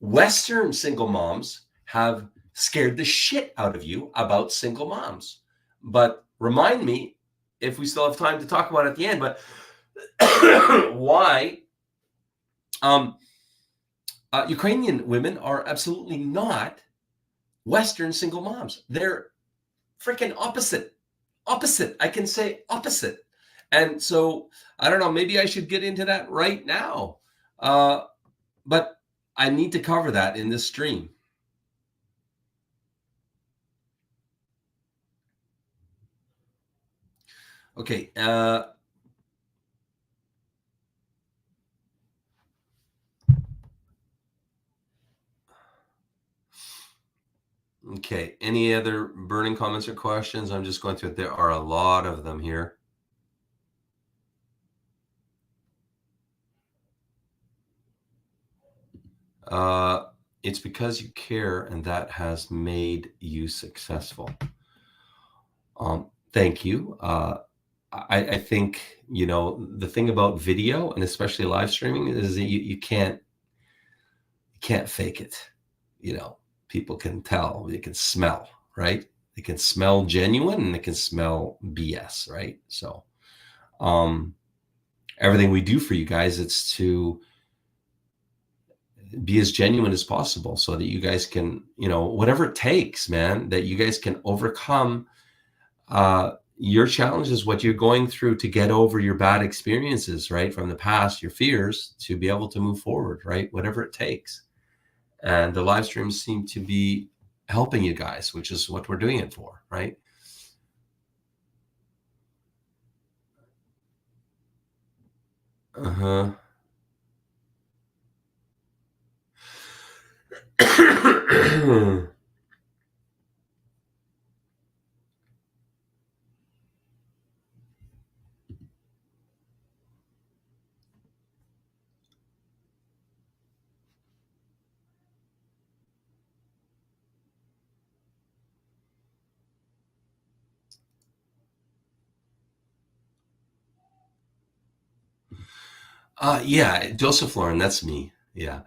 Western single moms have scared the shit out of you about single moms. But remind me, if we still have time to talk about it at the end, but why Ukrainian women are absolutely not Western single moms. They're freaking opposite. I can say opposite. And so I don't know, maybe I should get into that right now. But I need to cover that in this stream. Okay. Okay. Any other burning comments or questions? I'm just going through it. There are a lot of them here. It's because you care, and that has made you successful. Thank you. I think, the thing about video, and especially live streaming, is that you can't fake it. People can tell, they can smell, right? They can smell genuine, and they can smell BS, right? So everything we do for you guys, it's to be as genuine as possible, so that you guys can, whatever it takes, man, that you guys can overcome your challenges, what you're going through, to get over your bad experiences, right, from the past, your fears, to be able to move forward, right? Whatever it takes. And the live streams seem to be helping you guys, which is what we're doing it for, right? Yeah, Joseph Lauren, that's me. Yeah.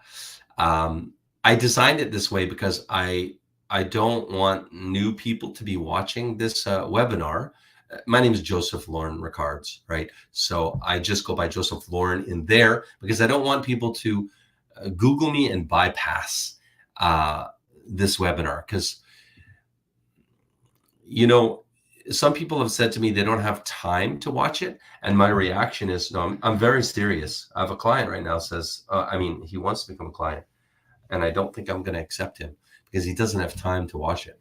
I designed it this way because I don't want new people to be watching this webinar. My name is Joseph Lauren Rickards, right? So I just go by Joseph Lauren in there because I don't want people to Google me and bypass this webinar, because, you know, some people have said to me they don't have time to watch it, and my reaction is, no, I'm very serious. I have a client right now says, he wants to become a client, and I don't think I'm going to accept him because he doesn't have time to watch it.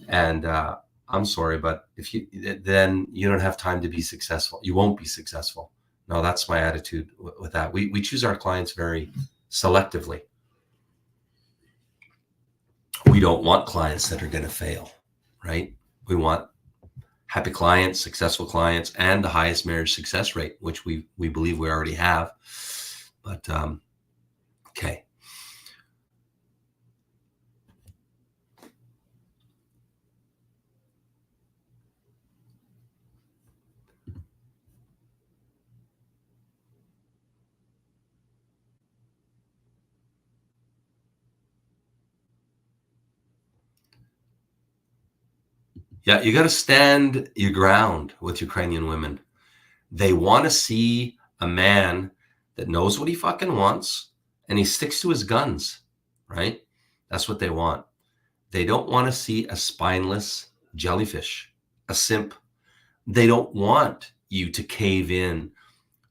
And I'm sorry, but then you don't have time to be successful. You won't be successful. No, that's my attitude with that. We choose our clients very selectively. We don't want clients that are going to fail, right? We want happy clients, successful clients, and the highest marriage success rate, which we believe we already have. But okay. Yeah, you got to stand your ground with Ukrainian women. They want to see a man that knows what he fucking wants and he sticks to his guns, right? That's what they want. They don't want to see a spineless jellyfish, a simp. They don't want you to cave in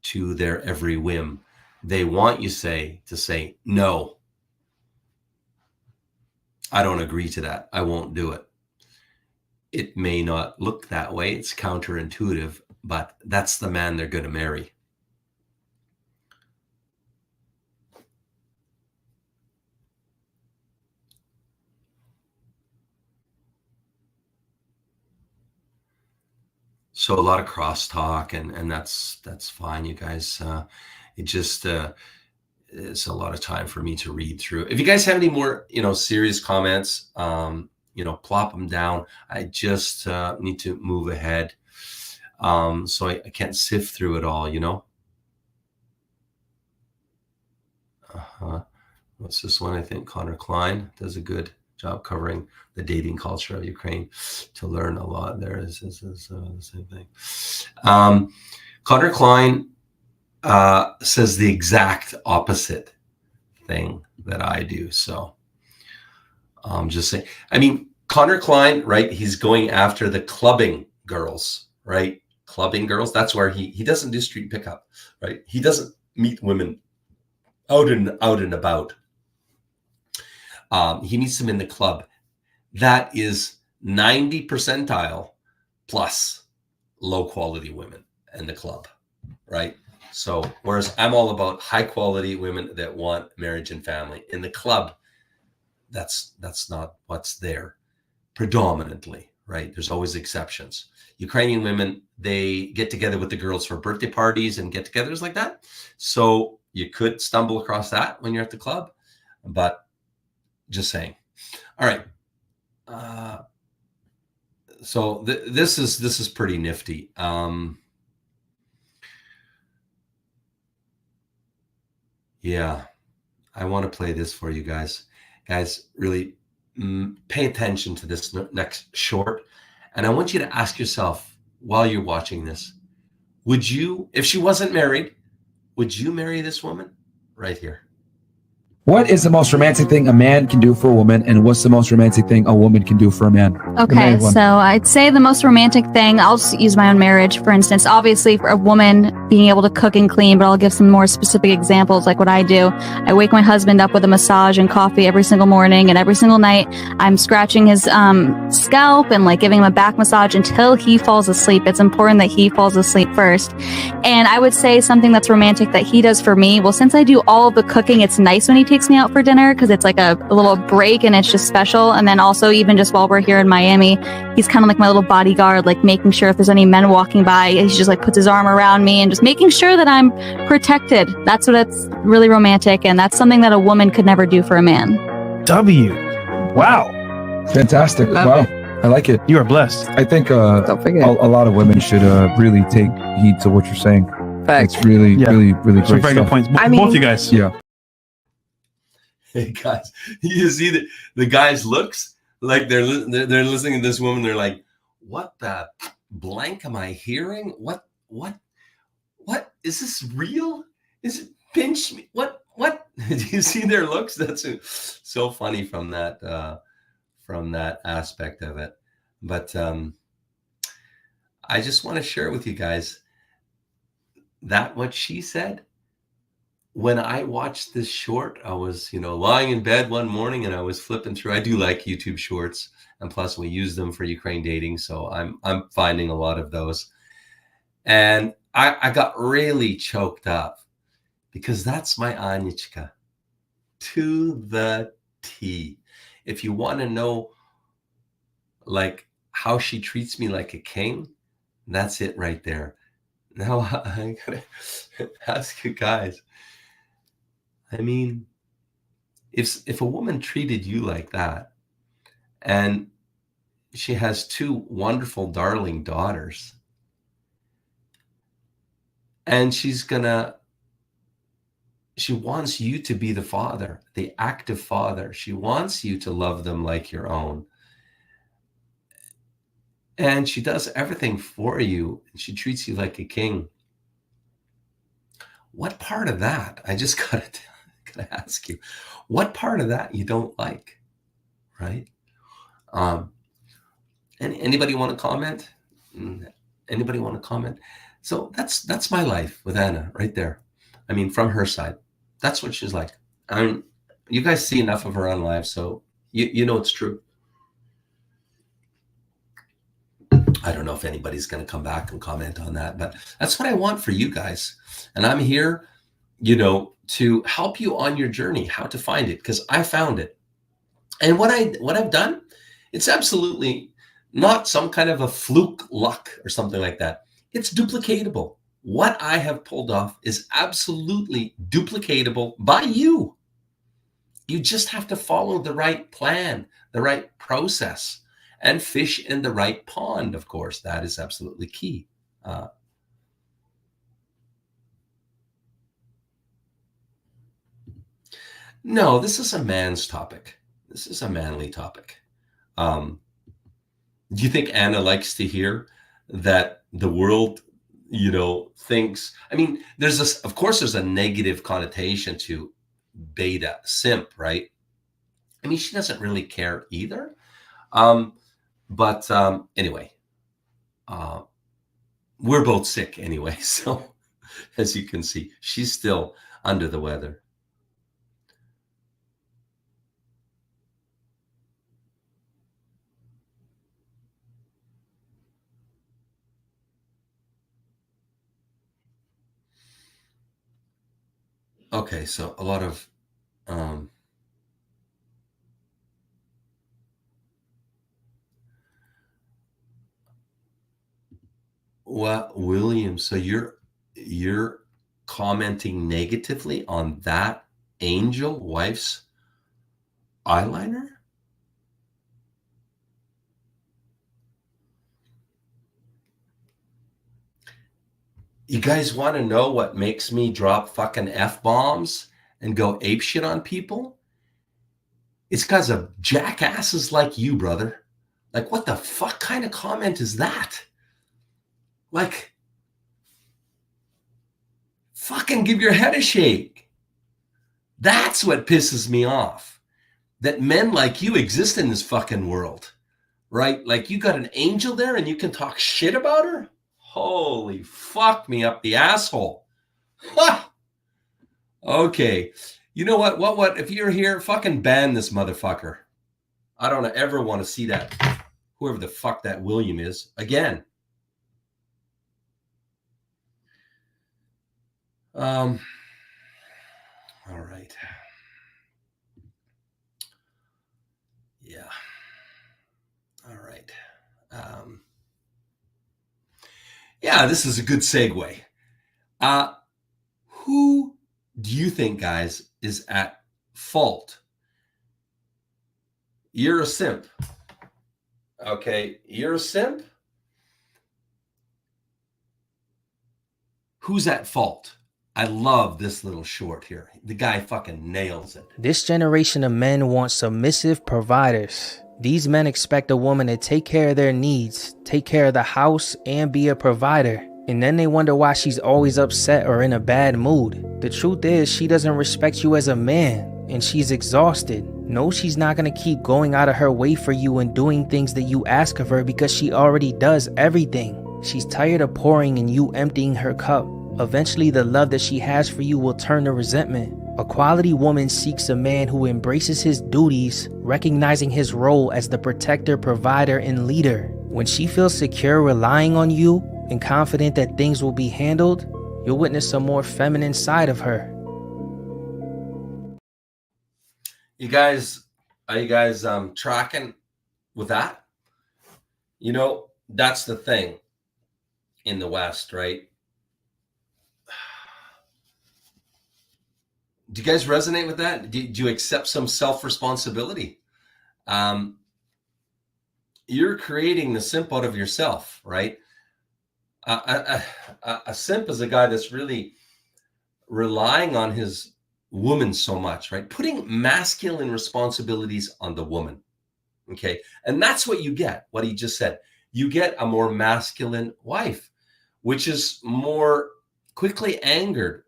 to their every whim. They want you to say, no, I don't agree to that. I won't do it. It may not look that way. It's counterintuitive, but that's the man they're going to marry. So a lot of crosstalk, and that's fine, you guys. It just it's a lot of time for me to read through. If you guys have any more, serious comments, plop them down. I just need to move ahead. So I can't sift through it all, What's this one? I think Connor Klein does a good job covering the dating culture of Ukraine. To learn a lot there is the same thing. Connor Klein says the exact opposite thing that I do. So I'm just saying, Connor Klein, right? He's going after the clubbing girls, right? Clubbing girls. That's where he doesn't do street pickup, right? He doesn't meet women out and about. He meets them in the club. That is 90 percentile plus low quality women in the club, right? So whereas I'm all about high quality women that want marriage and family in the club, that's not what's there predominantly, right? There's always exceptions. Ukrainian women, they get together with the girls for birthday parties and get-togethers like that. So you could stumble across that when you're at the club, but just saying. All right. So this is pretty nifty. Yeah, I want to play this for you guys. Guys, really pay attention to this next short. And I want you to ask yourself while you're watching this, would you, if she wasn't married, would you marry this woman right here? What is the most romantic thing a man can do for a woman, and what's the most romantic thing a woman can do for a man? Okay, so I'd say the most romantic thing, I'll just use my own marriage, for instance. Obviously, for a woman being able to cook and clean, but I'll give some more specific examples like what I do. I wake my husband up with a massage and coffee every single morning, and every single night I'm scratching his scalp and like giving him a back massage until he falls asleep. It's important that he falls asleep first. And I would say something that's romantic that he does for me. Well, since I do all of the cooking, it's nice when he takes me out for dinner because it's like a little break and it's just special. And then also even just while we're here in Miami, he's kind of like my little bodyguard, like making sure if there's any men walking by, he just like puts his arm around me and just making sure that I'm protected. That's what it's really romantic. And that's something that a woman could never do for a man. Wow. Fantastic. Wow. I like it. You are blessed. I think a lot of women should really take heed to what you're saying. Facts. It's really, really, really Some great very stuff. good points. Both you guys. Yeah. Hey guys, you see the guys looks like they're listening to this woman. They're like, what the blank am I hearing? What is this real? Is it pinch me? What? Do you see their looks? That's so funny from that aspect of it. But I just want to share with you guys that what she said. When I watched this short, I was, lying in bed one morning and I was flipping through. I do like YouTube shorts, and plus we use them for Ukraine dating, so I'm finding a lot of those. And I got really choked up because that's my Anyushka to the T. If you want to know like how she treats me like a king, that's it right there. Now I gotta ask you guys. I mean, if a woman treated you like that, and she has two wonderful, darling daughters, and she wants you to be the father, the active father. She wants you to love them like your own. And she does everything for you, and she treats you like a king. What part of that, I just gotta ask you, what part of that you don't like, right? And anybody want to comment? Anybody want to comment? So that's my life with Anna right there. I mean, from her side, that's what she's like. I mean, you guys see enough of her on live, so you know it's true. I don't know if anybody's going to come back and comment on that, but that's what I want for you guys. And I'm here, to help you on your journey, how to find it, because I found it. And what I've done, it's absolutely not some kind of a fluke luck or something like that. It's duplicatable. What I have pulled off is absolutely duplicatable by you. You just have to follow the right plan, the right process, and fish in the right pond, of course. That is absolutely key. No, this is a man's topic. This is a manly topic. Do you think Anna likes to hear that the world, thinks, I mean, of course, there's a negative connotation to beta-SIMP, right? I mean, she doesn't really care either. But anyway, we're both sick anyway. So as you can see, she's still under the weather. Okay, so a lot of William, so you're commenting negatively on that angel wife's eyeliner? You guys want to know what makes me drop fucking F-bombs and go apeshit on people? It's because of jackasses like you, brother. Like, what the fuck kind of comment is that? Like, fucking give your head a shake. That's what pisses me off. That men like you exist in this fucking world, right? Like, you got an angel there and you can talk shit about her? Holy fuck me up the asshole. Ha! Okay. You know what? What? If you're here, fucking ban this motherfucker. I don't ever want to see that, whoever the fuck that William is, again. All right. Yeah. All right. Yeah, this is a good segue. Who do you think, guys, is at fault? You're a simp. Okay, you're a simp. Who's at fault? I love this little short here. The guy fucking nails it. This generation of men want submissive providers. These men expect a woman to take care of their needs, take care of the house, and be a provider. And then they wonder why she's always upset or in a bad mood. The truth is, she doesn't respect you as a man, and she's exhausted. No, she's not gonna keep going out of her way for you and doing things that you ask of her because she already does everything. She's tired of pouring and you emptying her cup. Eventually, the love that she has for you will turn to resentment. A quality woman seeks a man who embraces his duties, recognizing his role as the protector, provider, and leader. When she feels secure relying on you and confident that things will be handled, you'll witness a more feminine side of her. You guys, are you guys tracking with that? You know, that's the thing in the West, right? Do you guys resonate with that? Do you accept some self-responsibility? You're creating the simp out of yourself, right? A simp is a guy that's really relying on his woman so much, right? Putting masculine responsibilities on the woman, okay? And that's what you get, what he just said. You get a more masculine wife, which is more quickly angered,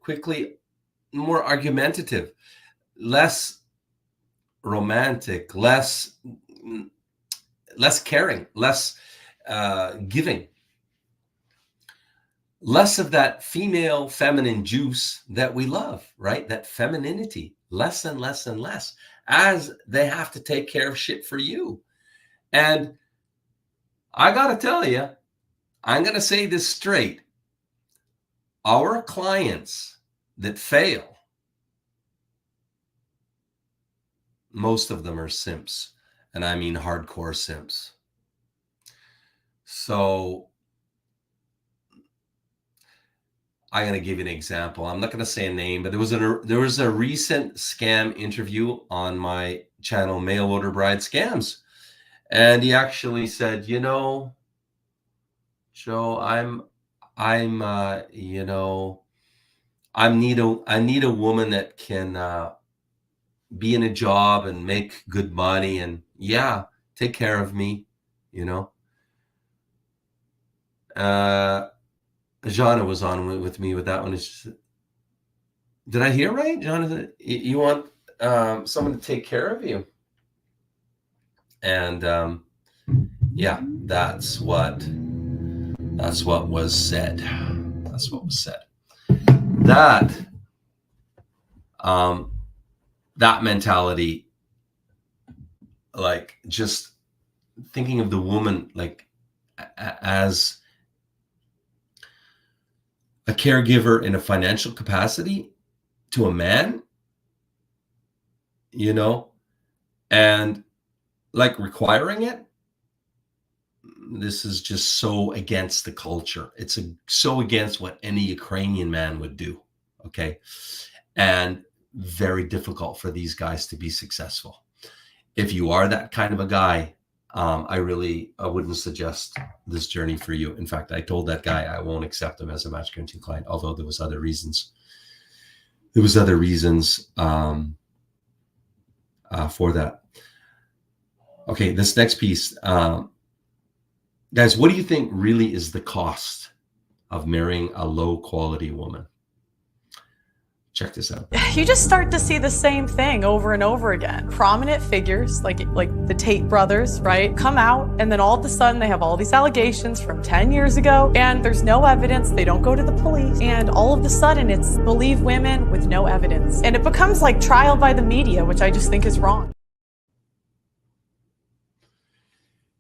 more argumentative, less romantic, less caring, less giving, less of that female feminine juice that we love, right? That femininity, less and less and less, as they have to take care of shit for you. And I gotta tell you, I'm gonna say this straight. Our clients that fail, most of them are simps, and I mean hardcore simps. So I'm going to give you an example. I'm not going to say a name, but there was a recent scam interview on my channel, Mail Order Bride Scams, and he actually said, you know, Joe, I need a woman that can be in a job and make good money and take care of me, you know. Jana was on with me with that one. Did I hear right, Jonathan? You want someone to take care of you, and that's what was said. That's what was said. That mentality, like just thinking of the woman like as a caregiver in a financial capacity to a man, you know, and like requiring it. This is just so against the culture. It's so against what any Ukrainian man would do. Okay. And very difficult for these guys to be successful. If you are that kind of a guy, I wouldn't suggest this journey for you. In fact, I told that guy I won't accept him as a Match Guaranty client, although there was other reasons. There was other reasons for that. Okay, this next piece. Guys, what do you think really is the cost of marrying a low quality woman? Check this out. You just start to see the same thing over and over again. Prominent figures like the Tate brothers, right, come out, and then all of a sudden they have all these allegations from 10 years ago, and there's no evidence. They don't go to the police, and all of a sudden it's believe women with no evidence. And it becomes like trial by the media, which I just think is wrong.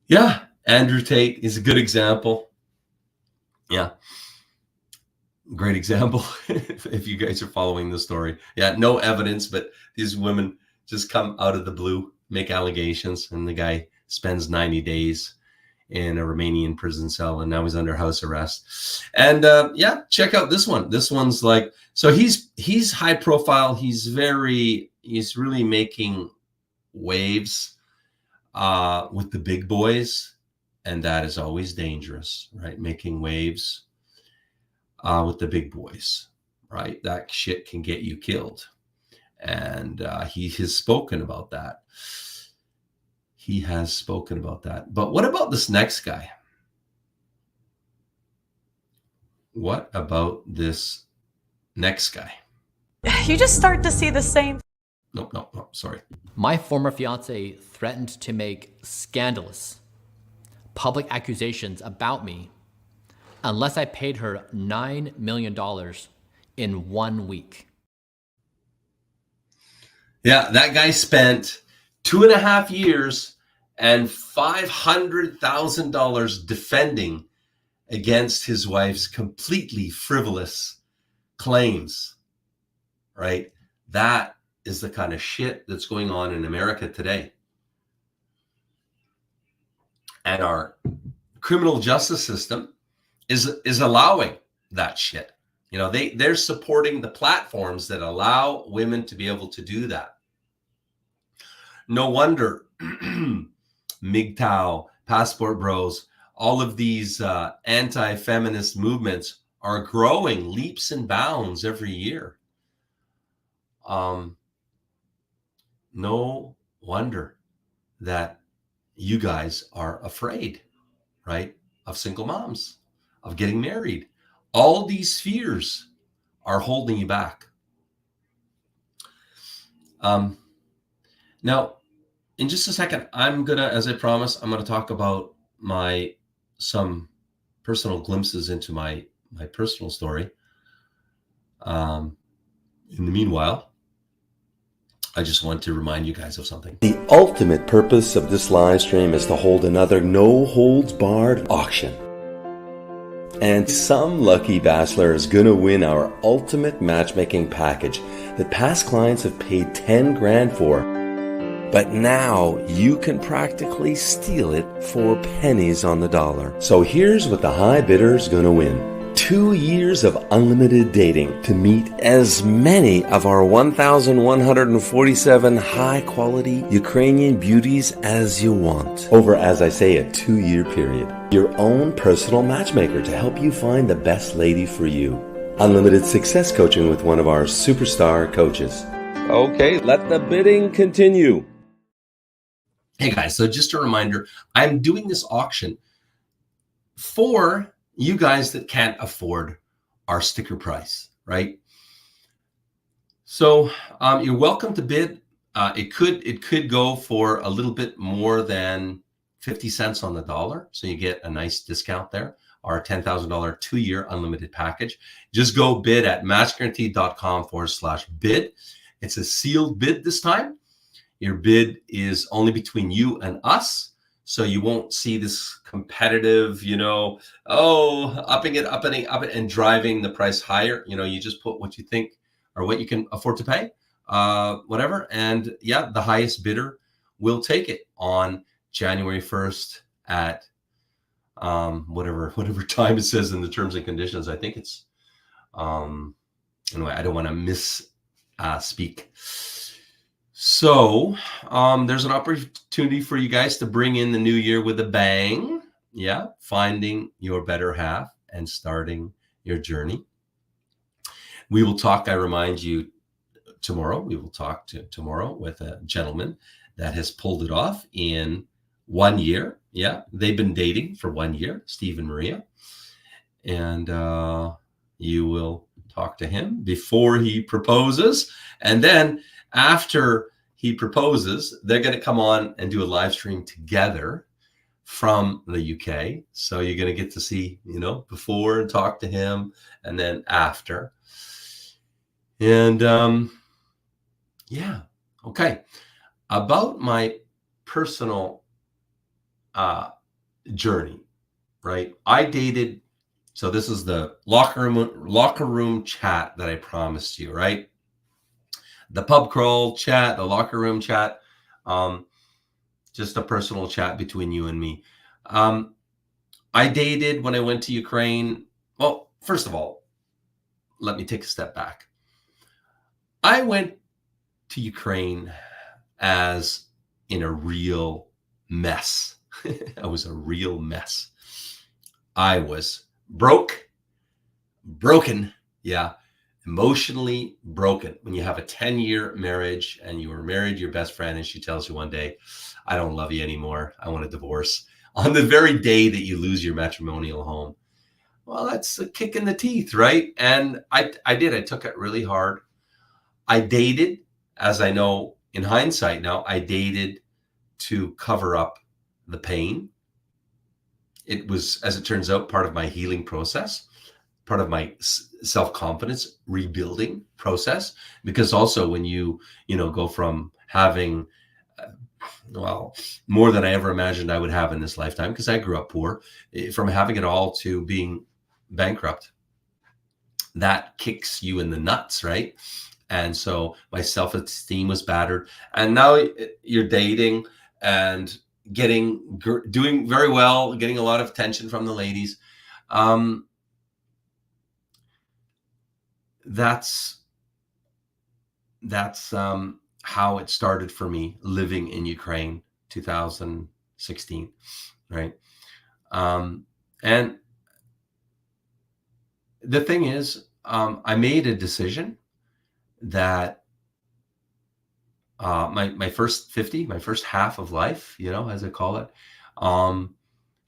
Yeah, Andrew Tate is a good example. Yeah. Great example if you guys are following the story. Yeah, no evidence, but these women just come out of the blue, make allegations, and the guy spends 90 days in a Romanian prison cell, and now he's under house arrest. And check out this one. This one's like, so he's high profile. He's really making waves with the big boys, and that is always dangerous, right? Making waves with the big boys. right? That shit can get you killed. And he has spoken about that. He has spoken about that. But what about this next guy? What about this next guy? You just start to see the same. No, sorry. My former fiance threatened to make scandalous public accusations about me unless I paid her $9 million in 1 week. Yeah, that guy spent 2.5 years and $500,000 defending against his wife's completely frivolous claims, right? That is the kind of shit that's going on in America today. And our criminal justice system is allowing that shit. You know, they're supporting the platforms that allow women to be able to do that. No wonder MGTOW, Passport Bros, all of these anti-feminist movements are growing leaps and bounds every year. No wonder that you guys are afraid, right, of single moms, of getting married. All these fears are holding you back. Now, in just a second, I'm gonna, as I promised, I'm gonna talk about some personal glimpses into my personal story. In the meanwhile, I just want to remind you guys of something. The ultimate purpose of this live stream is to hold another no-holds-barred auction. And some lucky bachelor is going to win our ultimate matchmaking package that past clients have paid 10 grand for. But now you can practically steal it for pennies on the dollar. So here's what the high bidder is going to win. 2 years of unlimited dating to meet as many of our 1,147 high-quality Ukrainian beauties as you want. Over, as I say, a 2-year period. Your own personal matchmaker to help you find the best lady for you. Unlimited success coaching with one of our superstar coaches. Okay, let the bidding continue. Hey guys, so just a reminder, I'm doing this auction for you guys that can't afford our sticker price, right? So you're welcome to bid. It could go for a little bit more than 50 cents on the dollar. So you get a nice discount there. Our $10,000 2-year unlimited package. Just go bid at matchguaranty.com/bid. It's a sealed bid this time. Your bid is only between you and us. So you won't see this competitive, upping it, and driving the price higher. You just put what you think or what you can afford to pay, whatever. And yeah, the highest bidder will take it on January 1st at whatever time it says in the terms and conditions. I think it's, anyway, I don't want to misspeak. So there's an opportunity for you guys to bring in the new year with a bang. Yeah, finding your better half and starting your journey. We will talk, I remind you, tomorrow. We will talk tomorrow with a gentleman that has pulled it off in 1 year. Yeah, they've been dating for 1 year, Steve and Maria. And you will talk to him before he proposes. And then after he proposes, they're going to come on and do a live stream together from the UK. So you're going to get to see, before and talk to him, and then after. And yeah, okay. About my personal journey, right? I dated. So this is the locker room chat that I promised you, right? The pub crawl chat, the locker room chat, just a personal chat between you and me. I dated when I went to Ukraine. Well, first of all, let me take a step back. I went to Ukraine as in a real mess. I was a real mess. I was broken. Yeah. emotionally broken when you have a 10-year marriage and you were married to your best friend and she tells you one day, I don't love you anymore, I want a divorce, on the very day that you lose your matrimonial home. Well, that's a kick in the teeth, right? And I took it really hard. I dated, as I know in hindsight now, I dated to cover up the pain. It was, as it turns out, part of my healing process, part of my self-confidence rebuilding process. Because also when you go from having, more than I ever imagined I would have in this lifetime, because I grew up poor, from having it all to being bankrupt, that kicks you in the nuts, right? And so my self-esteem was battered. And now you're dating and doing very well, getting a lot of attention from the ladies. That's how it started for me living in Ukraine, 2016, right? And the thing is, I made a decision that my first 50, my first half of life, as I call it,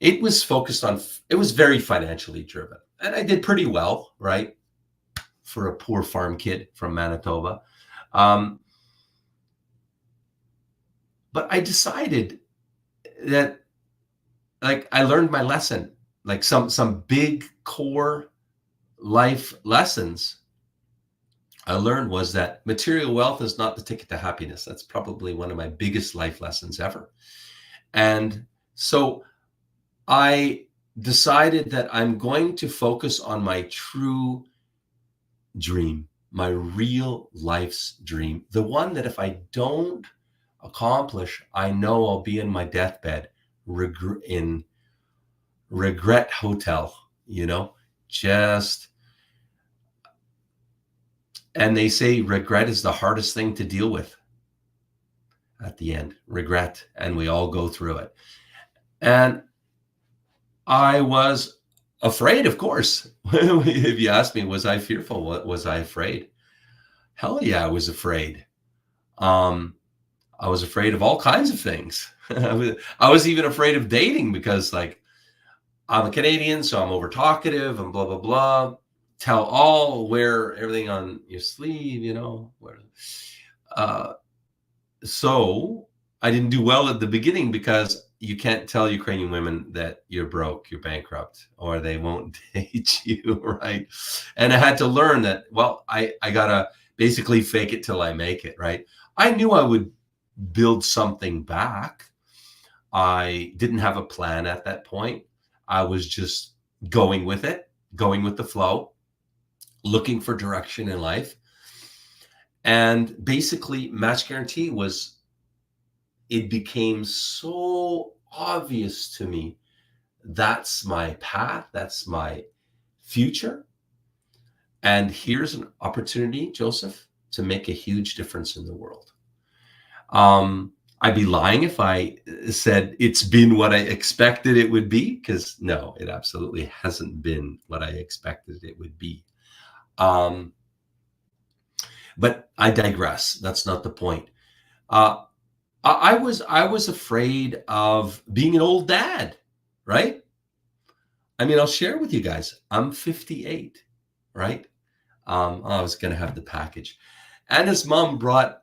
it was focused on, it was very financially driven. And I did pretty well, right? For a poor farm kid from Manitoba. But I decided that, like, I learned my lesson, like some big core life lessons I learned was that material wealth is not the ticket to happiness. That's probably one of my biggest life lessons ever. And so I decided that I'm going to focus on my true dream, my real life's dream, the one that if I don't accomplish, I know I'll be in my deathbed in regret hotel, and they say regret is the hardest thing to deal with at the end, regret, and we all go through it. And I was afraid, of course. If you ask me, was I fearful? Was I afraid? Hell yeah, I was afraid. I was afraid of all kinds of things. I was even afraid of dating because, like, I'm a Canadian, so I'm over talkative and blah, blah, blah. Tell all, wear everything on your sleeve, so I didn't do well at the beginning because you can't tell Ukrainian women that you're broke, you're bankrupt, or they won't date you, right? And I had to learn that, well, I gotta basically fake it till I make it, right? I knew I would build something back. I didn't have a plan at that point. I was just going with it, going with the flow, looking for direction in life. And basically Match Guarantee it became so obvious to me. That's my path. That's my future. And here's an opportunity, Joseph, to make a huge difference in the world. I'd be lying if I said it's been what I expected it would be, because no, it absolutely hasn't been what I expected it would be. But I digress. That's not the point. I was afraid of being an old dad, right? I mean, I'll share with you guys. I'm 58, right? I was going to have the package. And his mom brought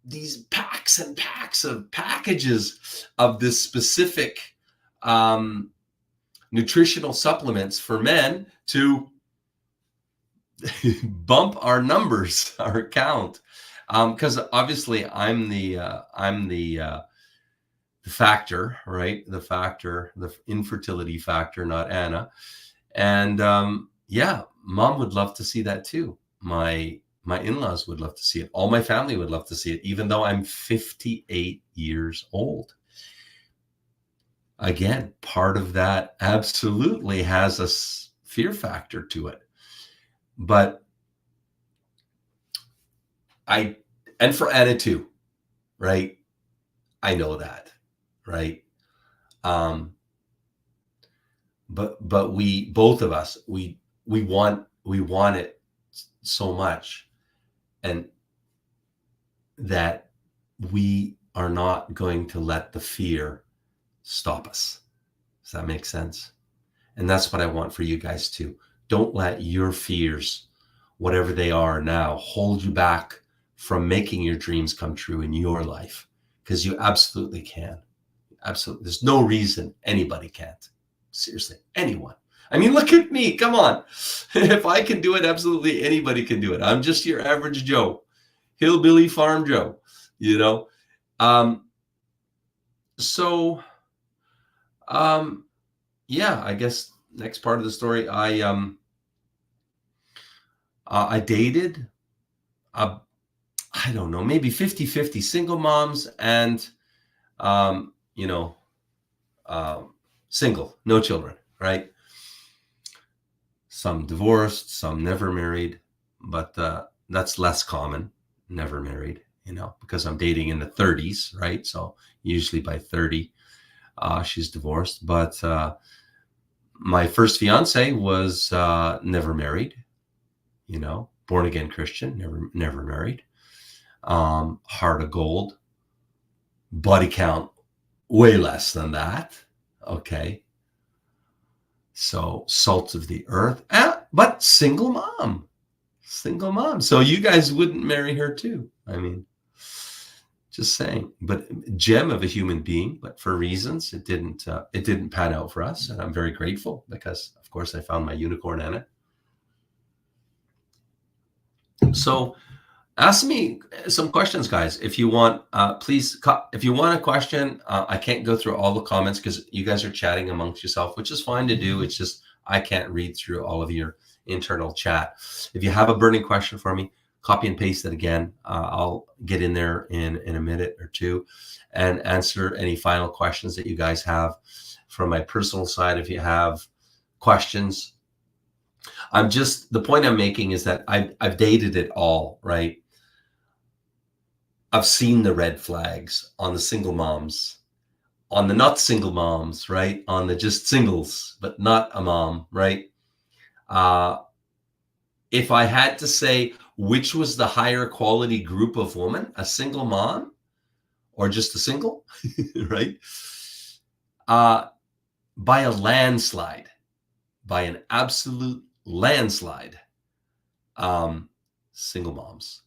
these packs and packs of packages of this specific nutritional supplements for men to bump our numbers, our count, because obviously I'm the factor, right? The infertility factor, not Anna. And yeah, mom would love to see that too. My in-laws would love to see it. All my family would love to see it, even though I'm 58 years old. Again, part of that absolutely has a fear factor to it. But and for Anna too, right? I know that, right? But we, both of us, we want it so much, and that we are not going to let the fear stop us. Does that make sense? And that's what I want for you guys too. Don't let your fears, whatever they are now, hold you back from making your dreams come true in your life, because you absolutely can. Absolutely. There's no reason anybody can't. Seriously, anyone. I mean, look at me. Come on. If I can do it, absolutely anybody can do it. I'm just your average Joe, hillbilly farm Joe, you know? Yeah, I guess next part of the story, I dated, I don't know, maybe 50-50 single moms and, single, no children, right? Some divorced, some never married, but that's less common, never married, because I'm dating in the 30s, right? So usually by 30, she's divorced. But my first fiance was never married, born again Christian, never married. Heart of gold, body count way less than that. Okay. So salt of the earth, but single mom. So you guys wouldn't marry her too. I mean, just saying, but gem of a human being, but for reasons it didn't pan out for us. And I'm very grateful because of course I found my unicorn in it. So ask me some questions, guys. If you want, please, if you want a question, I can't go through all the comments because you guys are chatting amongst yourself, which is fine to do. It's just, I can't read through all of your internal chat. If you have a burning question for me, copy and paste it again. I'll get in there in a minute or two and answer any final questions that you guys have. From my personal side, if you have questions, the point I'm making is that I've dated it all, right? I've seen the red flags on the single moms, on the not single moms, right? On the just singles, but not a mom, right? If I had to say which was the higher quality group of woman, a single mom or just a single, right? By a landslide, by an absolute landslide, single moms.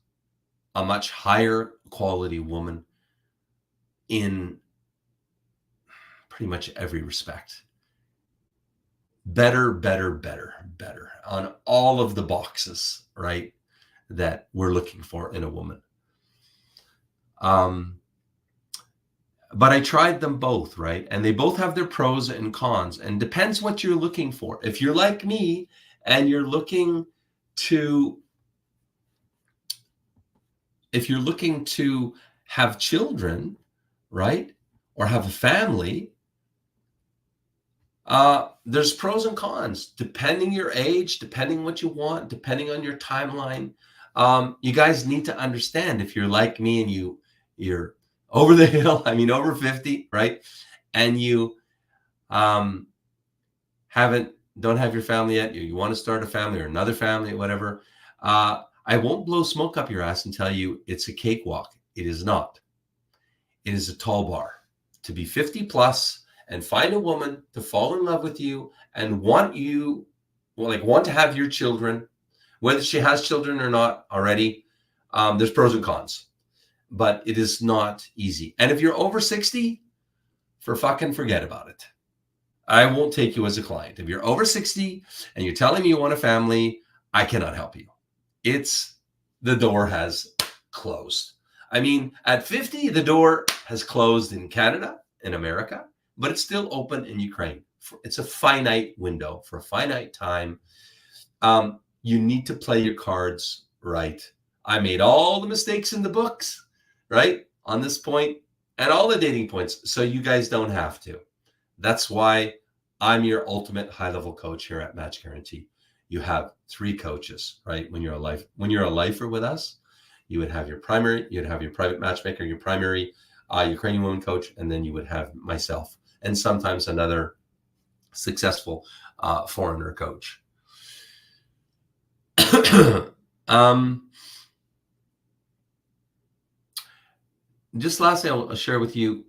A much higher quality woman in pretty much every respect. Better on all of the boxes, right, that we're looking for in a woman. But I tried them both, right? And they both have their pros and cons, and depends what you're looking for. If you're like me and you're looking to have children, right, or have a family, there's pros and cons, depending your age, depending what you want, depending on your timeline. You guys need to understand, if you're like me and you're over the hill, I mean, over 50, right, and you don't have your family yet, you want to start a family or another family, whatever, I won't blow smoke up your ass and tell you it's a cakewalk. It is not. It is a tall bar to be 50 plus and find a woman to fall in love with you and want to have your children, whether she has children or not already. There's pros and cons, but it is not easy. And if you're over 60, forget about it. I won't take you as a client. If you're over 60 and you're telling me you want a family, I cannot help you. The door has closed. I mean, at 50, the door has closed in Canada, in America, but it's still open in Ukraine. It's a finite window for a finite time. You need to play your cards right. I made all the mistakes in the books, right, on this point, and all the dating points, so you guys don't have to. That's why I'm your ultimate high-level coach here at Match Guarantee. You have 3 coaches, right? When you're a lifer with us, you would have your private matchmaker, your primary Ukrainian woman coach, and then you would have myself, and sometimes another successful foreigner coach. Just lastly, I'll share with you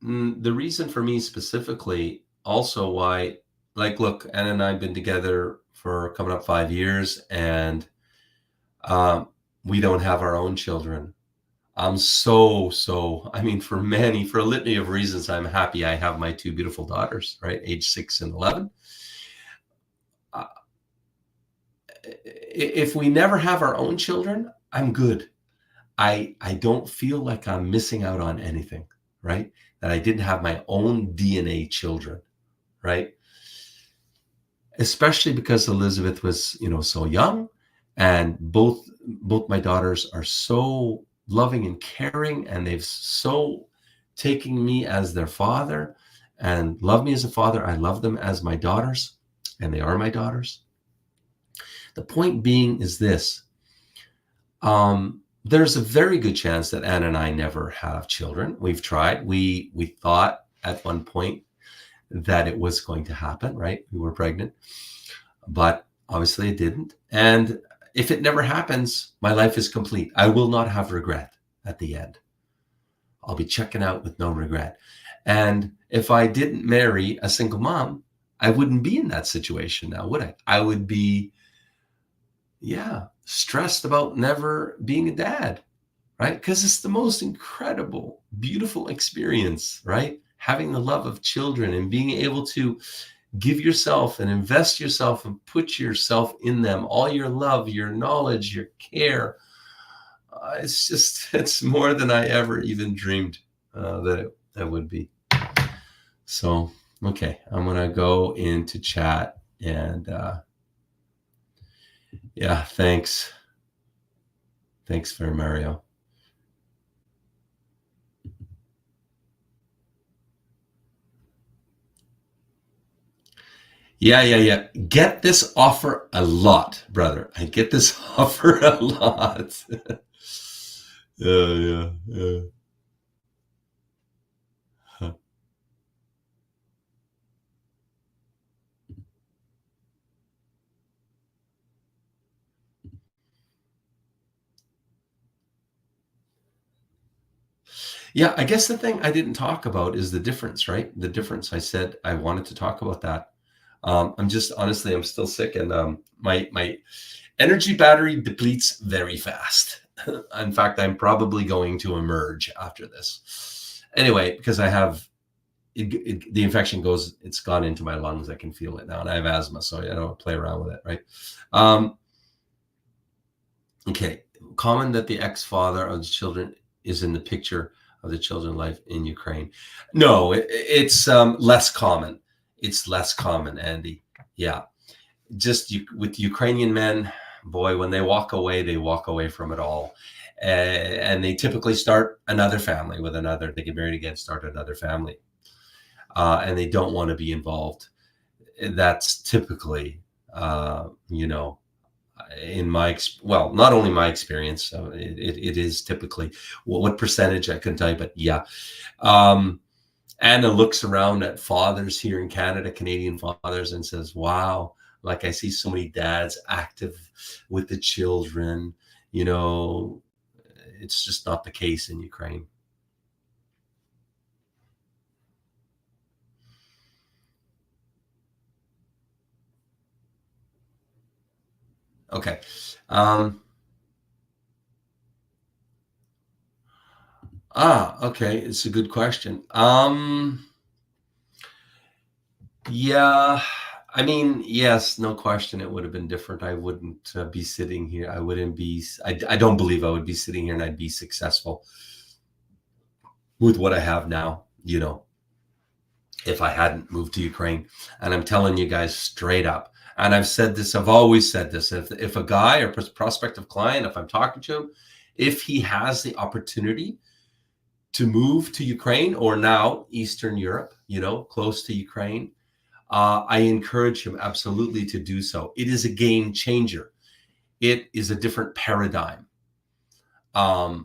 the reason for me specifically, also why, like, look, Anna and I have been together for coming up 5 years, and we don't have our own children. I'm I mean, for a litany of reasons, I'm happy I have my 2 beautiful daughters, right? Age 6 and 11. If we never have our own children, I'm good. I don't feel like I'm missing out on anything, right? That I didn't have my own DNA children, right? Especially because Elizabeth was, so young, and both my daughters are so loving and caring, and they've so taken me as their father and love me as a father. I love them as my daughters, and they are my daughters. The point being is this. There's a very good chance that Anna and I never have children. We've tried. We thought at one point that it was going to happen, right? We were pregnant, but obviously it didn't. And if it never happens, my life is complete. I will not have regret at the end. I'll be checking out with no regret. And if I didn't marry a single mom, I wouldn't be in that situation now, would I? I would be, stressed about never being a dad, right? Because it's the most incredible, beautiful experience, right? Having the love of children and being able to give yourself and invest yourself and put yourself in them, all your love, your knowledge, your care. It's more than I ever even dreamed that it would be. So, okay, I'm going to go into chat and thanks. Thanks for Mario. Yeah. Get this offer a lot, brother. I get this offer a lot. Yeah. Huh. Yeah, I guess the thing I didn't talk about is the difference, right? The difference. I said I wanted to talk about that. I'm still sick, and my energy battery depletes very fast. In fact, I'm probably going to emerge after this. Anyway, because I have the infection it's gone into my lungs. I can feel it now, and I have asthma, so I don't play around with it, right? Okay, common that the ex-father of the children is in the picture of the children's life in Ukraine. No, it's less common. It's less common, Andy. Yeah. Just with Ukrainian men, boy, when they walk away from it all. And they typically start another family with another. They get married again, start another family. And they don't want to be involved. That's typically, in not only my experience, it is typically what percentage I couldn't tell you, but yeah. Anna looks around at fathers here in Canada, Canadian fathers, and says, wow, like I see so many dads active with the children. It's just not the case in Ukraine. Okay. Okay. It's a good question. Yeah. I mean, yes, no question. It would have been different. I wouldn't be sitting here. I don't believe I would be sitting here and I'd be successful with what I have now, if I hadn't moved to Ukraine. And I'm telling you guys straight up, and I've always said this, if a guy or prospective client, if I'm talking to him, if he has the opportunity to move to Ukraine or now Eastern Europe, close to Ukraine, I encourage him absolutely to do so. It is a game changer. It is a different paradigm. And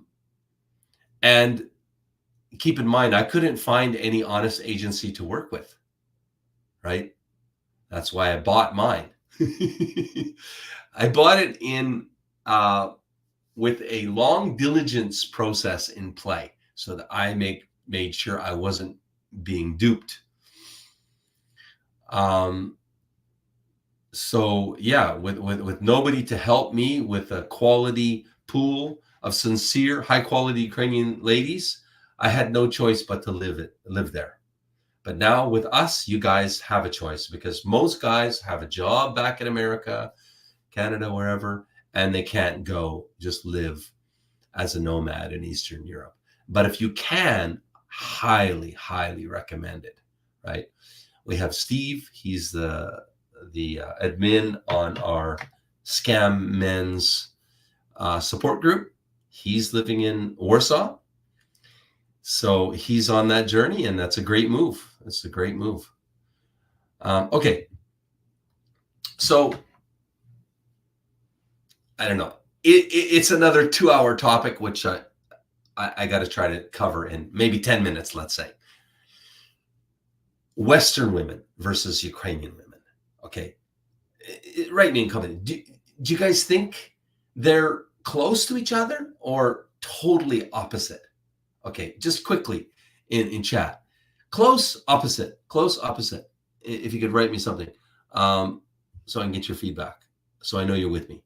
keep in mind, I couldn't find any honest agency to work with, right? That's why I bought mine. I bought it in with a long diligence process in play, so that I made sure I wasn't being duped. So yeah, with nobody to help me with a quality pool of sincere, high quality Ukrainian ladies, I had no choice but to live there. But now with us, you guys have a choice, because most guys have a job back in America, Canada, wherever, and they can't go just live as a nomad in Eastern Europe. But if you can, highly, highly recommend it, right? We have Steve. He's the admin on our Scam Men's support group. He's living in Warsaw. So he's on that journey, and that's a great move. It's a great move. Okay. So I don't know. It's another 2-hour topic, which I got to try to cover in maybe 10 minutes, let's say. Western women versus Ukrainian women. Okay. Write me in comment. Do you guys think they're close to each other or totally opposite? Okay, just quickly in chat. Close, opposite. If you could write me something, so I can get your feedback, so I know you're with me.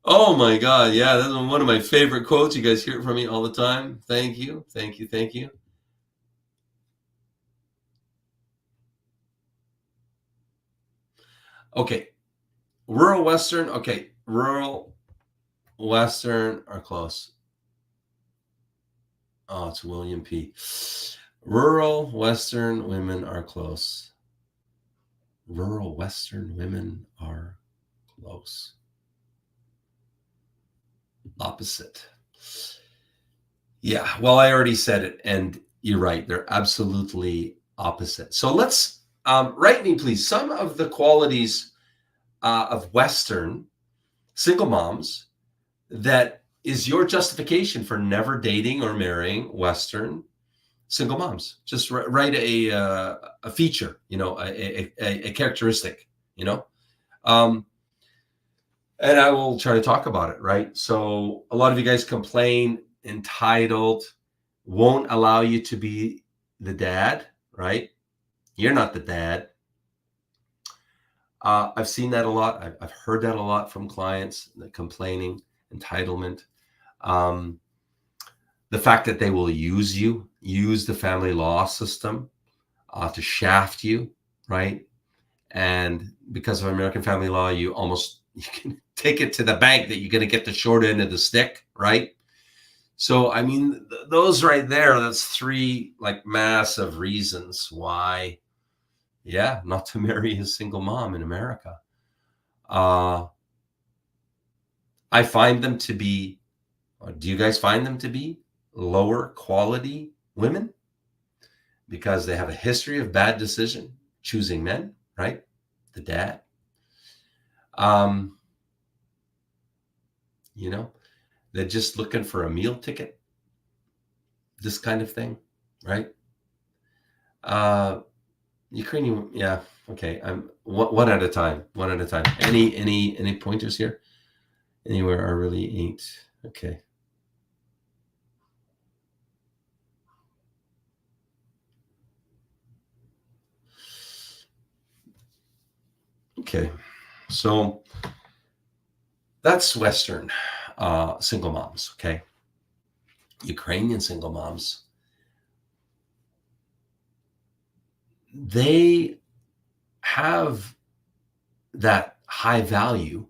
Oh my God, yeah, that's one of my favorite quotes. You guys hear it from me all the time. Thank you. Okay, rural Western. Okay, rural Western are close. Oh, it's William P. Rural Western women are close. Rural Western women are close. Opposite. Yeah, well, I already said it, and you're right. They're absolutely opposite. So let's write me, please, some of the qualities of Western single moms that is your justification for never dating or marrying Western single moms. Just write a feature, a characteristic, and I will try to talk about it, right? So a lot of you guys complain, entitled, won't allow you to be the dad, right? You're not the dad. I've seen that a lot. I've heard that a lot from clients, the complaining, entitlement. The fact that they will use the family law system to shaft you, right? And because of American family law, you can take it to the bank that you're going to get the short end of the stick, right? So, I mean, those right there, that's 3 like massive reasons why, yeah, not to marry a single mom in America. I find them to be, do you guys find them to be lower quality women? Because they have a history of bad decision choosing men, right? The dad. They're just looking for a meal ticket. This kind of thing, right? Ukrainian, yeah, okay. I'm one at a time. Any pointers here? Anywhere I really ain't. Okay. Okay, so that's Western single moms, okay? Ukrainian single moms, they have that high value,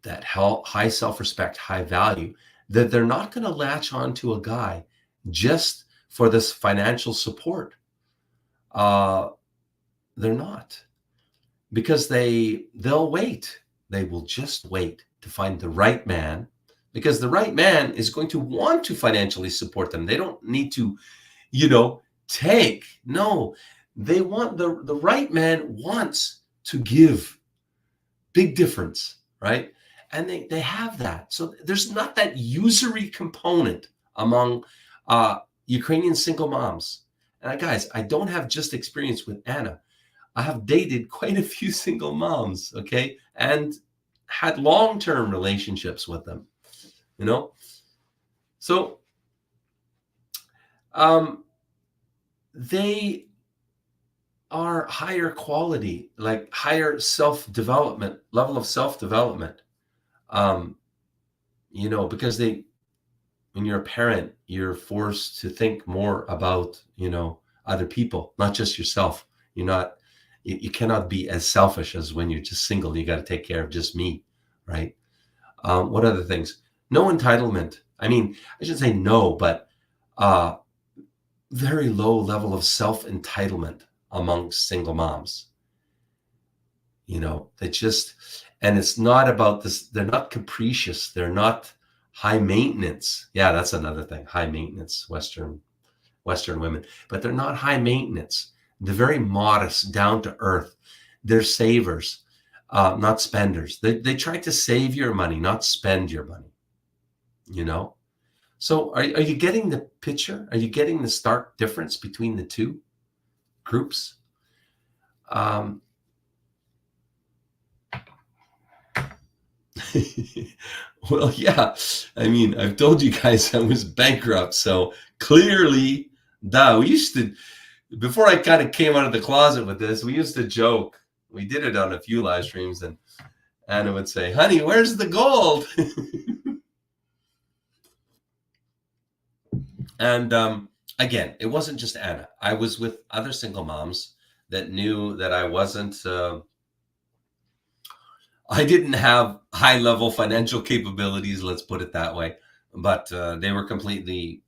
that high self-respect, high value, that they're not going to latch on to a guy just for this financial support. They're not. Because they'll wait. They will just wait to find the right man, because the right man is going to want to financially support them. They don't need to, take. No, they want the right man wants to give. Big difference, right? And they have that. So there's not that usury component among Ukrainian single moms. And guys, I don't have just experience with Anna. I have dated quite a few single moms, okay? And had long-term relationships with them, you know? So they are higher quality, like higher self-development, level of self-development. You know, because when you're a parent, you're forced to think more about, you know, other people, not just yourself. You cannot be as selfish as when you're just single. You got to take care of just me, right? What other things? No entitlement. I mean, I shouldn't say no, but very low level of self-entitlement amongst single moms. You know, and it's not about this. They're not capricious. They're not high maintenance. Yeah, that's another thing. High maintenance, Western women, but they're not high maintenance. They're very modest, down to earth. They're savers, not spenders. They try to save your money, not spend your money. You know? So are you getting the picture? Are you getting the stark difference between the two groups? Well, yeah. I mean, I've told you guys I was bankrupt, so clearly, we used to, before I kind of came out of the closet with this, we used to joke. We did it on a few live streams, and Anna would say, "Honey, where's the gold?" And again, it wasn't just Anna. I was with other single moms that knew that I wasn't. I didn't have high-level financial capabilities, let's put it that way. But they were completely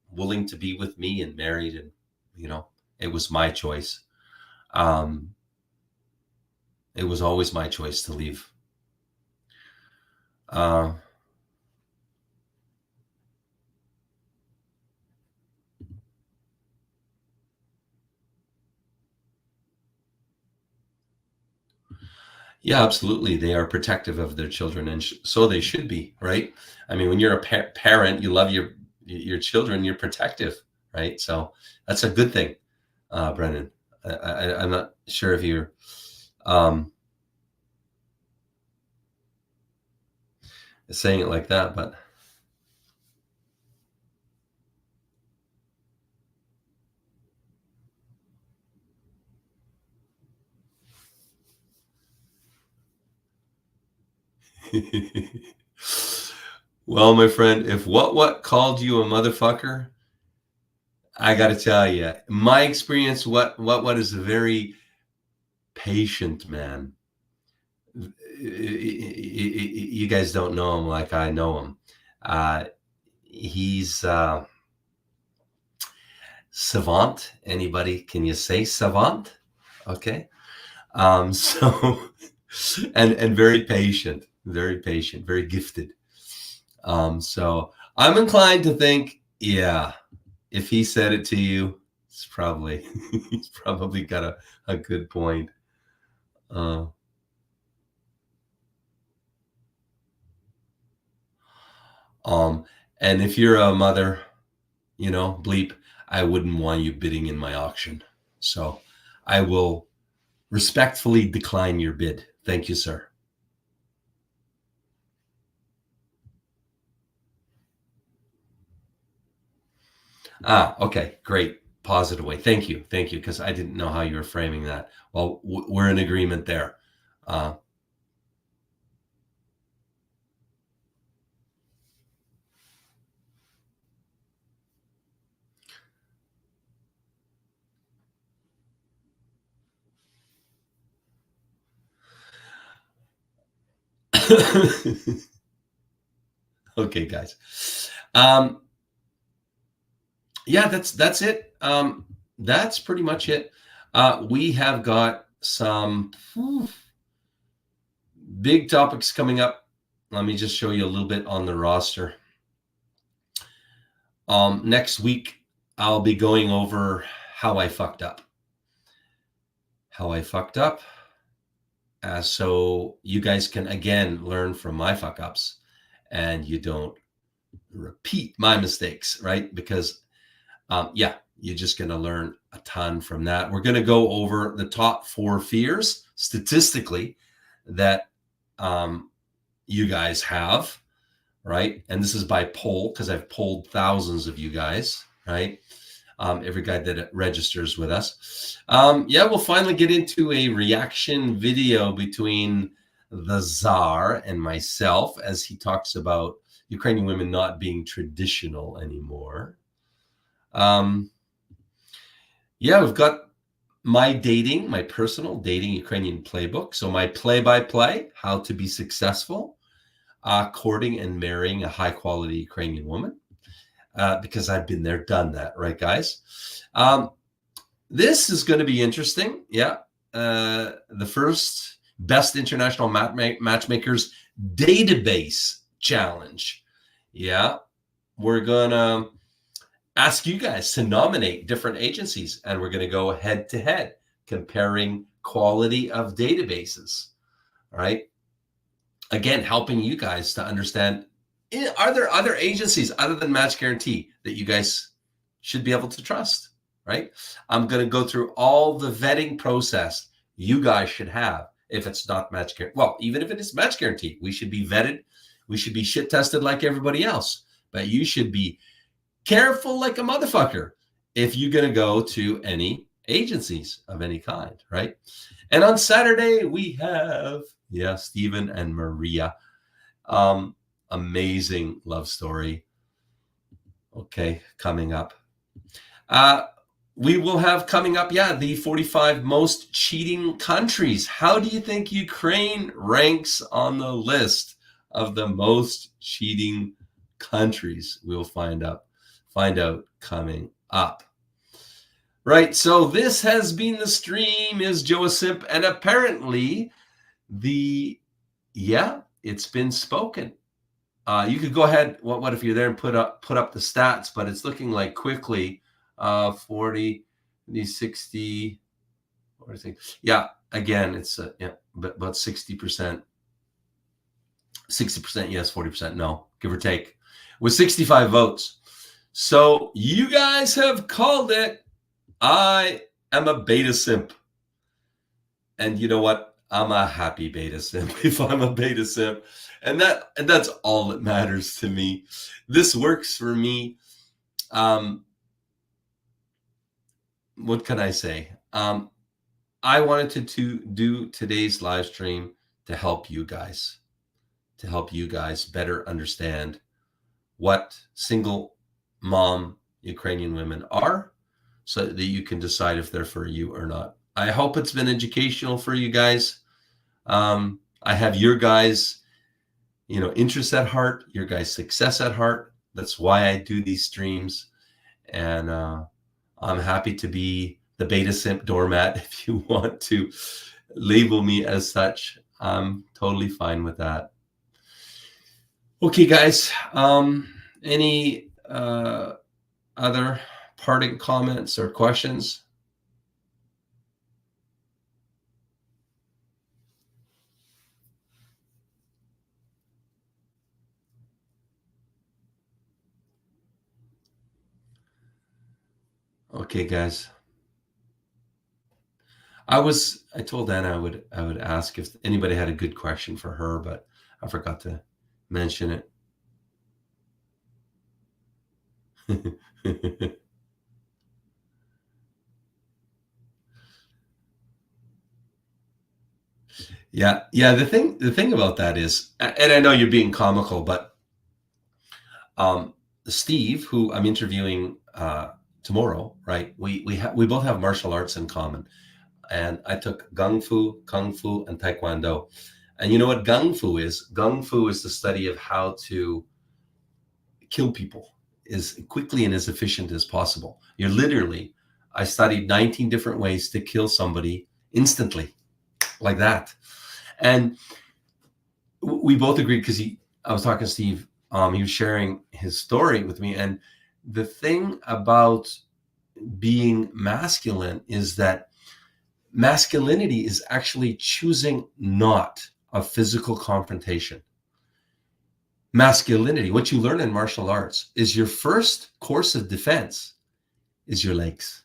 willing to be with me and married, and you know, it was my choice. It was always my choice to leave. Yeah, absolutely. They are protective of their children, and so they should be, right? I mean, when you're a parent, you love your children, you're protective, right? So that's a good thing, Brennan. I'm not sure if you're saying it like that, but well, my friend, if what called you a motherfucker, I got to tell you, my experience, what is a very patient man. You guys don't know him like I know him. He's savant. Anybody? Can you say savant? Okay. So and very patient, very gifted. So I'm inclined to think, yeah, if he said it to you, he's probably got a good point. And if you're a mother, you know, bleep, I wouldn't want you bidding in my auction. So I will respectfully decline your bid. Thank you, sir. Okay, great. Positive way. Thank you, because I didn't know how you were framing that. Well, we're in agreement there. Okay, guys. Yeah, that's it. That's pretty much it. We have got some big topics coming up. Let me just show you a little bit on the roster. Next week, I'll be going over how I fucked up. So you guys can, again, learn from my fuck-ups and you don't repeat my mistakes, right? Because, yeah, you're just going to learn a ton from that. We're going to go over the top 4 fears statistically that you guys have, right? And this is by poll, because I've polled thousands of you guys, right? Every guy that registers with us. Yeah, we'll finally get into a reaction video between the Tsar and myself as he talks about Ukrainian women not being traditional anymore. Yeah, we've got my personal dating Ukrainian playbook. So my play-by-play, how to be successful, courting and marrying a high-quality Ukrainian woman. Because I've been there, done that, right, guys? This is going to be interesting. Yeah. The first Best International Matchmakers Database Challenge. Yeah. We're going to ask you guys to nominate different agencies, and we're going to go head-to-head, comparing quality of databases. All right. Again, helping you guys to understand, are there other agencies other than Match Guaranty that you guys should be able to trust, right? I'm going to go through all the vetting process you guys should have if it's not Match Guaranty. Well, even if it is Match Guaranty, we should be vetted. We should be shit tested like everybody else. But you should be careful like a motherfucker if you're going to go to any agencies of any kind, right? And on Saturday, we have, Stephen and Maria. Amazing love story. Okay, coming up. We will have coming up, the 45 most cheating countries. How do you think Ukraine ranks on the list of the most cheating countries? We'll find out coming up. Right, so this has been the stream. Is Joe a simp? And apparently it's been spoken. You could go ahead. What if you're there and put up the stats? But it's looking like quickly 40, 60. What do you think? Yeah, again, it's but about 60%. 60% yes, 40% no, give or take, with 65 votes. So you guys have called it. I am a beta simp, and you know what? I'm a happy beta simp if I'm a beta simp. And that's all that matters to me. This works for me. What can I say? I wanted to do today's live stream to help you guys better understand what single mom Ukrainian women are, so that you can decide if they're for you or not. I hope it's been educational for you guys. I have your guys' interests at heart, your guys' success at heart. That's why I do these streams. And I'm happy to be the beta simp doormat. If you want to label me as such, I'm totally fine with that. Okay, guys. Any other parting comments or questions? Okay, guys. I told Anna I would ask if anybody had a good question for her, but I forgot to mention it. Yeah. The thing about that is, and I know you're being comical, but Steve, who I'm interviewing tomorrow, right? We both have martial arts in common, and I took Kung Fu, and Taekwondo. And you know what Kung Fu is? Kung Fu is the study of how to kill people as quickly and as efficient as possible. I studied 19 different ways to kill somebody instantly, like that. And we both agreed, because I was talking to Steve, he was sharing his story with me. And the thing about being masculine is that masculinity is actually choosing not a physical confrontation. Masculinity, what you learn in martial arts, is your first course of defense is your legs,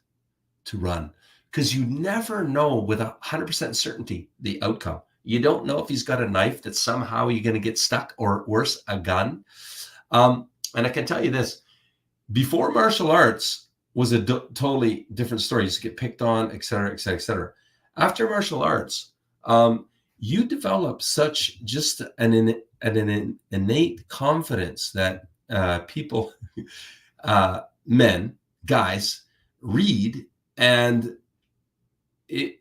to run, because you never know with 100% certainty the outcome. You don't know if he's got a knife that somehow you're going to get stuck, or worse, a gun. And I can tell you this, before martial arts was a totally different story. You used to get picked on, et cetera, et cetera, et cetera. After martial arts, you develop such just an innate confidence that people, men, guys, read, and it.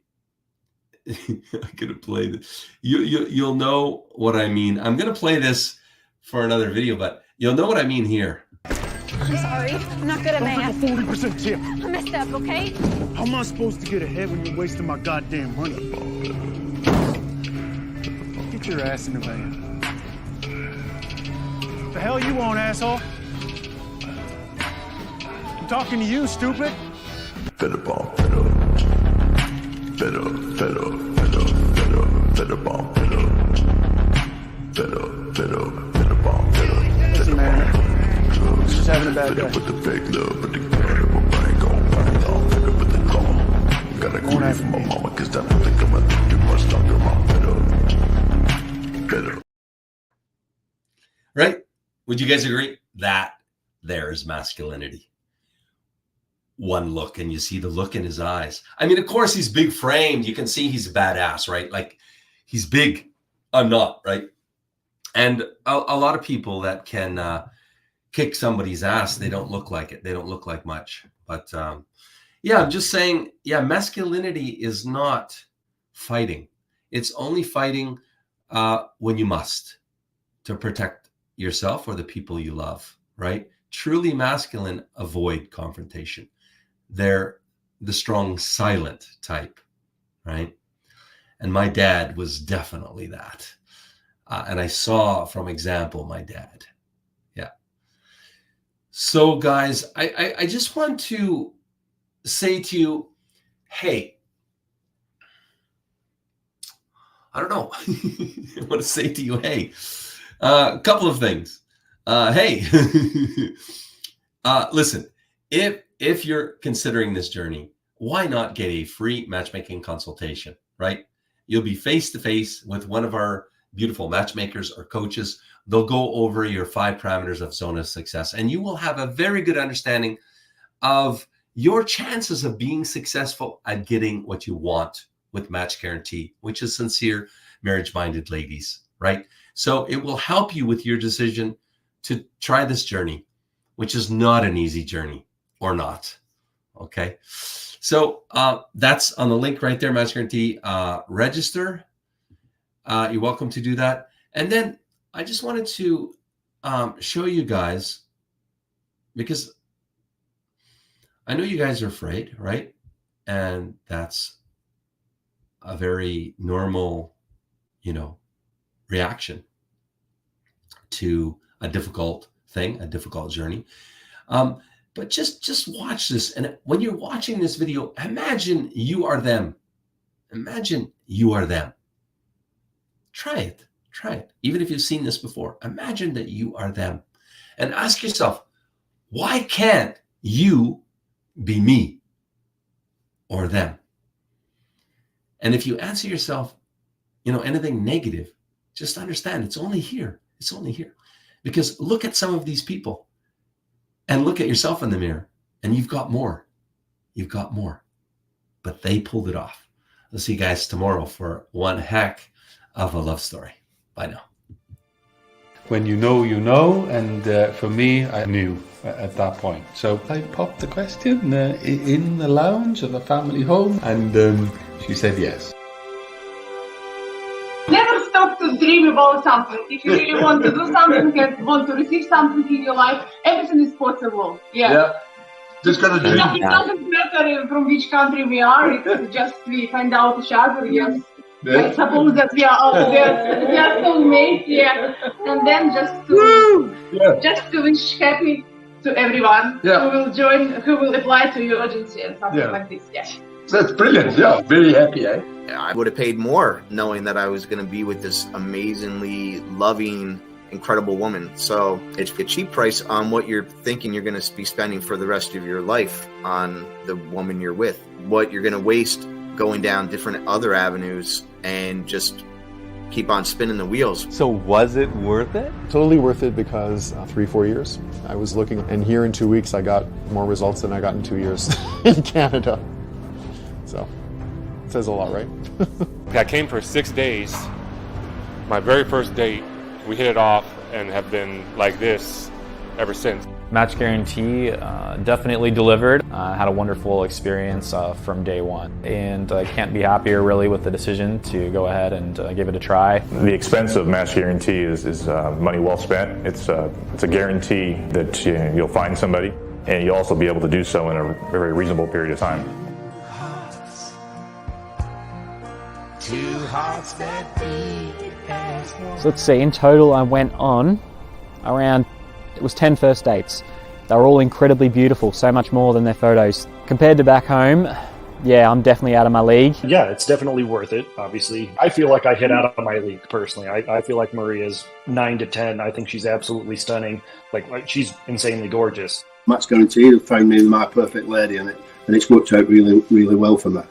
I'm gonna play this. You'll know what I mean. I'm gonna play this for another video, but you'll know what I mean here. I'm sorry. I'm not good at math. 40% tip. I messed up, okay? How am I supposed to get ahead when you're wasting my goddamn money? Get your ass in the van. The hell you want, asshole? I'm talking to you, stupid. Fed up, fed up. Fed up, fed up, fed up, fed up, fed up, fed up. Fed up, fed up, fed up, fed up. Listen, man. Just having a bad day. With the fake love, but the gun, but I ain't gon' find it all. Fed up with the call. Gotta grieve for my mama, cause that what they come and too much longer. Mom, fed up. Fed up. Right? Would you guys agree? That there is masculinity. One look, and you see the look in his eyes. I mean, of course, he's big framed. You can see he's a badass, right? Like, he's big. I'm not, right? And a lot of people that can kick somebody's ass, they don't look like it. They don't look like much. But yeah, I'm just saying, yeah, masculinity is not fighting. It's only fighting when you must, to protect yourself or the people you love, right? Truly masculine avoid confrontation. They're the strong, silent type, right? And my dad was definitely that. And I saw from example my dad. Yeah. So guys, I just want to say to you, hey, I don't know. I want to say to you, hey, a couple of things. Hey, listen, if you're considering this journey, why not get a free matchmaking consultation, right? You'll be face-to-face with one of our beautiful matchmakers or coaches. They'll go over your 5 parameters of zone of success, and you will have a very good understanding of your chances of being successful at getting what you want with Match Guarantee, which is sincere, marriage-minded ladies, right? So it will help you with your decision to try this journey, which is not an easy journey, or not. Okay. So that's on the link right there, Match Guarantee. Register. You're welcome to do that. And then I just wanted to show you guys, because I know you guys are afraid, right? And that's a very normal, reaction to a difficult thing, a difficult journey. But just watch this. And when you're watching this video, imagine you are them. Imagine you are them. Try it. Try it. Even if you've seen this before, imagine that you are them. And ask yourself, why can't you be me or them? And if you answer yourself, anything negative, just understand it's only here. It's only here. Because look at some of these people and look at yourself in the mirror, and you've got more. You've got more. But they pulled it off. I'll see you guys tomorrow for one heck of a love story. Bye now. When you know, you know. And for me, I knew at that point. So I popped the question in the lounge of a family home, and she said yes. Never stop to dream about something. If you really want to do something and want to receive something in your life, everything is possible. Yeah. Just gotta dream. It doesn't matter from which country we are. It's just we find out each other. Yes. Yeah. I suppose that we are all there. We are soulmates. Yeah. And then just to wish happy to everyone who will join, who will apply to your agency and something like this. Yeah. That's brilliant. Yeah. Very happy. I would have paid more knowing that I was going to be with this amazingly loving, incredible woman. So it's a cheap price on what you're thinking you're going to be spending for the rest of your life on the woman you're with. What you're going to waste going down different other avenues and just keep on spinning the wheels. So was it worth it? Totally worth it because 3-4 years I was looking, and here in 2 weeks I got more results than I got in 2 years in Canada. So it says a lot, right? I came for 6 days. My very first date, we hit it off and have been like this ever since. Match Guarantee definitely delivered. I had a wonderful experience from day one, and I can't be happier really with the decision to go ahead and give it a try. The expense of Match Guarantee is money well spent. It's a guarantee that you'll find somebody, and you'll also be able to do so in a very reasonable period of time. So let's see, in total I went on around, it was 10 first dates. They were all incredibly beautiful, so much more than their photos. Compared to back home, yeah, I'm definitely out of my league. Yeah, it's definitely worth it, obviously. I feel like I hit out of my league, personally. I feel like Maria's 9 to 10. I think she's absolutely stunning. Like she's insanely gorgeous. Match Guarantee have found me my perfect lady, and it's worked out really, really well for me.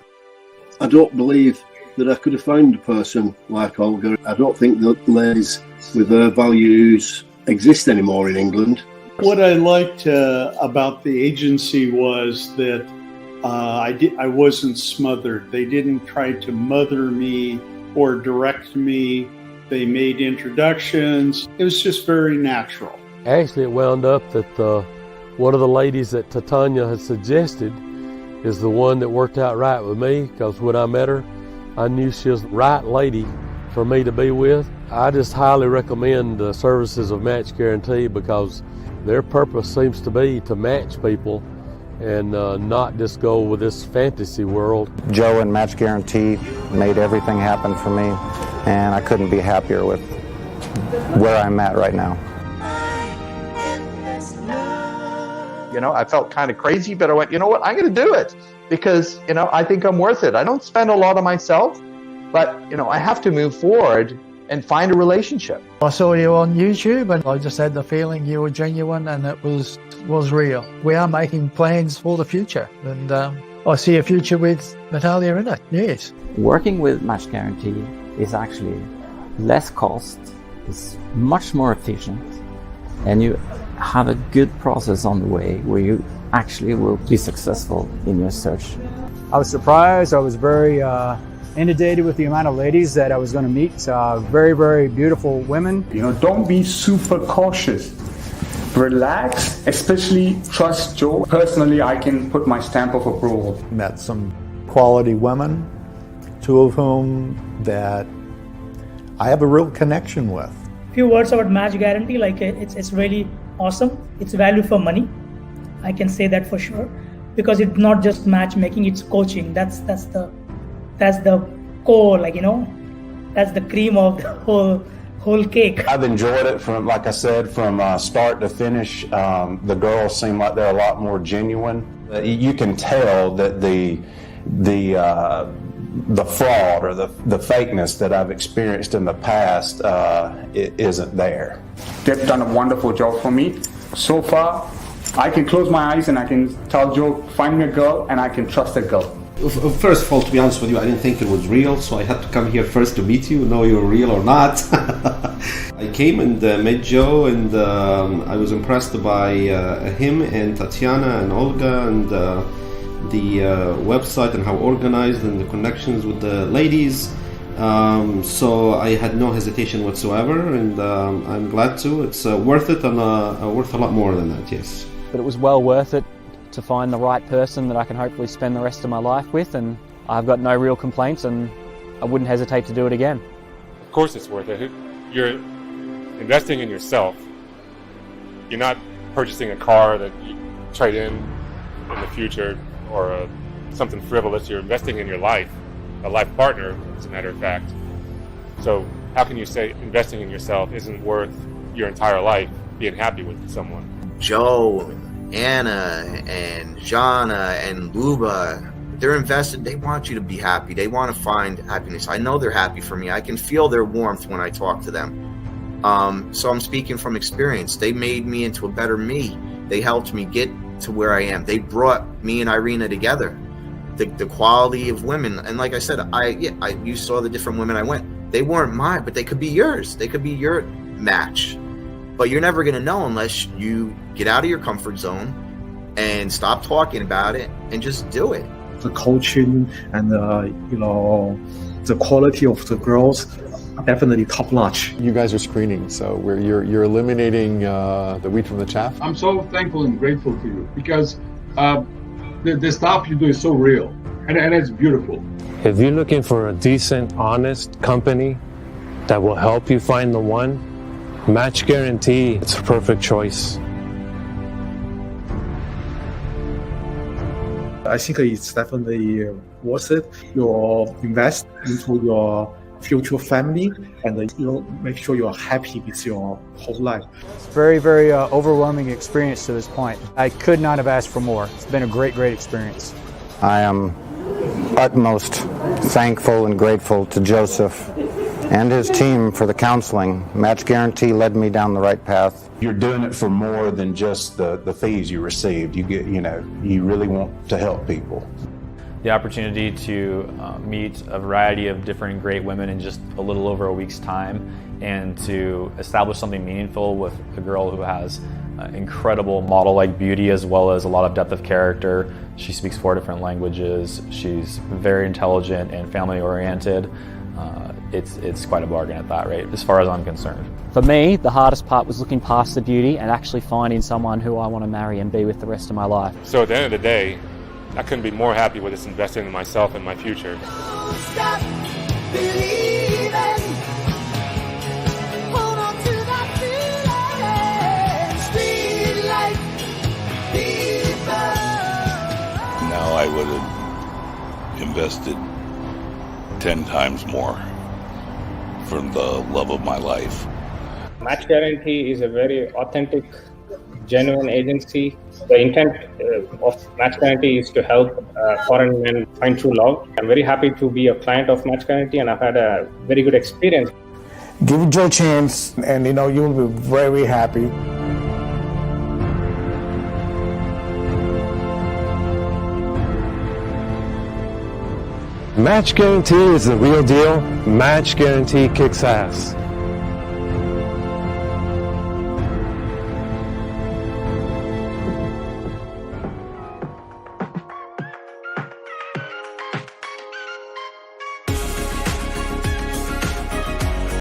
I don't believe that I could have found a person like Olga. I don't think that ladies with her values exist anymore in England. What I liked about the agency was that I wasn't smothered. They didn't try to mother me or direct me. They made introductions. It was just very natural. Actually, it wound up that one of the ladies that Titania had suggested is the one that worked out right with me, because when I met her, I knew she was the right lady for me to be with. I just highly recommend the services of Match Guarantee, because their purpose seems to be to match people and not just go with this fantasy world. Joe and Match Guarantee made everything happen for me, and I couldn't be happier with where I'm at right now. You know, I felt kind of crazy, but I went, you know what, I'm going to do it because, you know, I think I'm worth it. I don't spend a lot on myself, but, you know, I have to move forward and find a relationship. I saw you on YouTube and I just had the feeling you were genuine and it was real. We are making plans for the future, and I see a future with Natalia in it, yes. Working with Match Guarantee is actually less cost, it's much more efficient, and you have a good process on the way where you actually will be successful in your search. I was surprised. I was very inundated with the amount of ladies that I was going to meet. Very, very beautiful women. You know, don't be super cautious. Relax, especially trust Joe. Personally, I can put my stamp of approval. Met some quality women, 2 of whom that I have a real connection with. Few words about Match Guarantee, like it's really awesome. It's value for money. I can say that for sure, because it's not just matchmaking, it's coaching. That's the core, like, you know, that's the cream of the whole cake. I've enjoyed it from, like I said, from start to finish. The girls seem like they're a lot more genuine. You can tell that the fraud or the fakeness that I've experienced in the past it isn't there. They've done a wonderful job for me. So far, I can close my eyes and I can tell Joe, find me a girl, and I can trust a girl. First of all, to be honest with you, I didn't think it was real, so I had to come here first to meet you, know you're real or not. I came and met Joe, and I was impressed by him and Tatiana and Olga and the website and how organized and the connections with the ladies. So I had no hesitation whatsoever, and I'm glad to. It's worth it, and worth a lot more than that, yes. But it was well worth it to find the right person that I can hopefully spend the rest of my life with, and I've got no real complaints, and I wouldn't hesitate to do it again. Of course it's worth it. You're investing in yourself. You're not purchasing a car that you trade in the future or something frivolous. You're investing in your life, a life partner, as a matter of fact. So how can you say investing in yourself isn't worth your entire life being happy with someone? Joe, Anna, and Jana, and Luba, they're invested. They want you to be happy. They want to find happiness. I know they're happy for me. I can feel their warmth when I talk to them. So I'm speaking from experience. They made me into a better me. They helped me get to where I am. They brought me and Irina together. The quality of women, and like I said, you saw the different women I went. They weren't mine, but they could be yours. They could be your match. But you're never going to know unless you get out of your comfort zone and stop talking about it and just do it. The coaching and the quality of the girls definitely top notch. You guys are screening, so where you're eliminating the wheat from the chaff. I'm so thankful and grateful to you because the stuff you do is so real and it's beautiful. If you're looking for a decent, honest company that will help you find the one, Match Guarantee, it's a perfect choice. I think it's definitely worth it. You invest into your future family and make sure you're happy with your whole life. It's a very, very overwhelming experience to this point. I could not have asked for more. It's been a great, great experience. I am utmost thankful and grateful to Joseph and his team for the counseling. Match Guarantee led me down the right path. You're doing it for more than just the fees you received. You get, you really want to help people. The opportunity to meet a variety of different great women in just a little over a week's time, and to establish something meaningful with a girl who has incredible model-like beauty as well as a lot of depth of character. She speaks 4 different languages. She's very intelligent and family-oriented. It's quite a bargain at that rate, as far as I'm concerned. For me, the hardest part was looking past the beauty and actually finding someone who I want to marry and be with the rest of my life. So at the end of the day, I couldn't be more happy with this investing in myself and my future. Stop believing. Hold on to that feeling. Street life, people. Now I would have invested 10 times more for the love of my life. Match Guarantee is a very authentic, genuine agency. The intent of Match Guarantee is to help foreign men find true love. I'm very happy to be a client of Match Guarantee, and I've had a very good experience. Give Joe a chance, and you'll be very happy. Match Guarantee is the real deal. Match Guarantee kicks ass.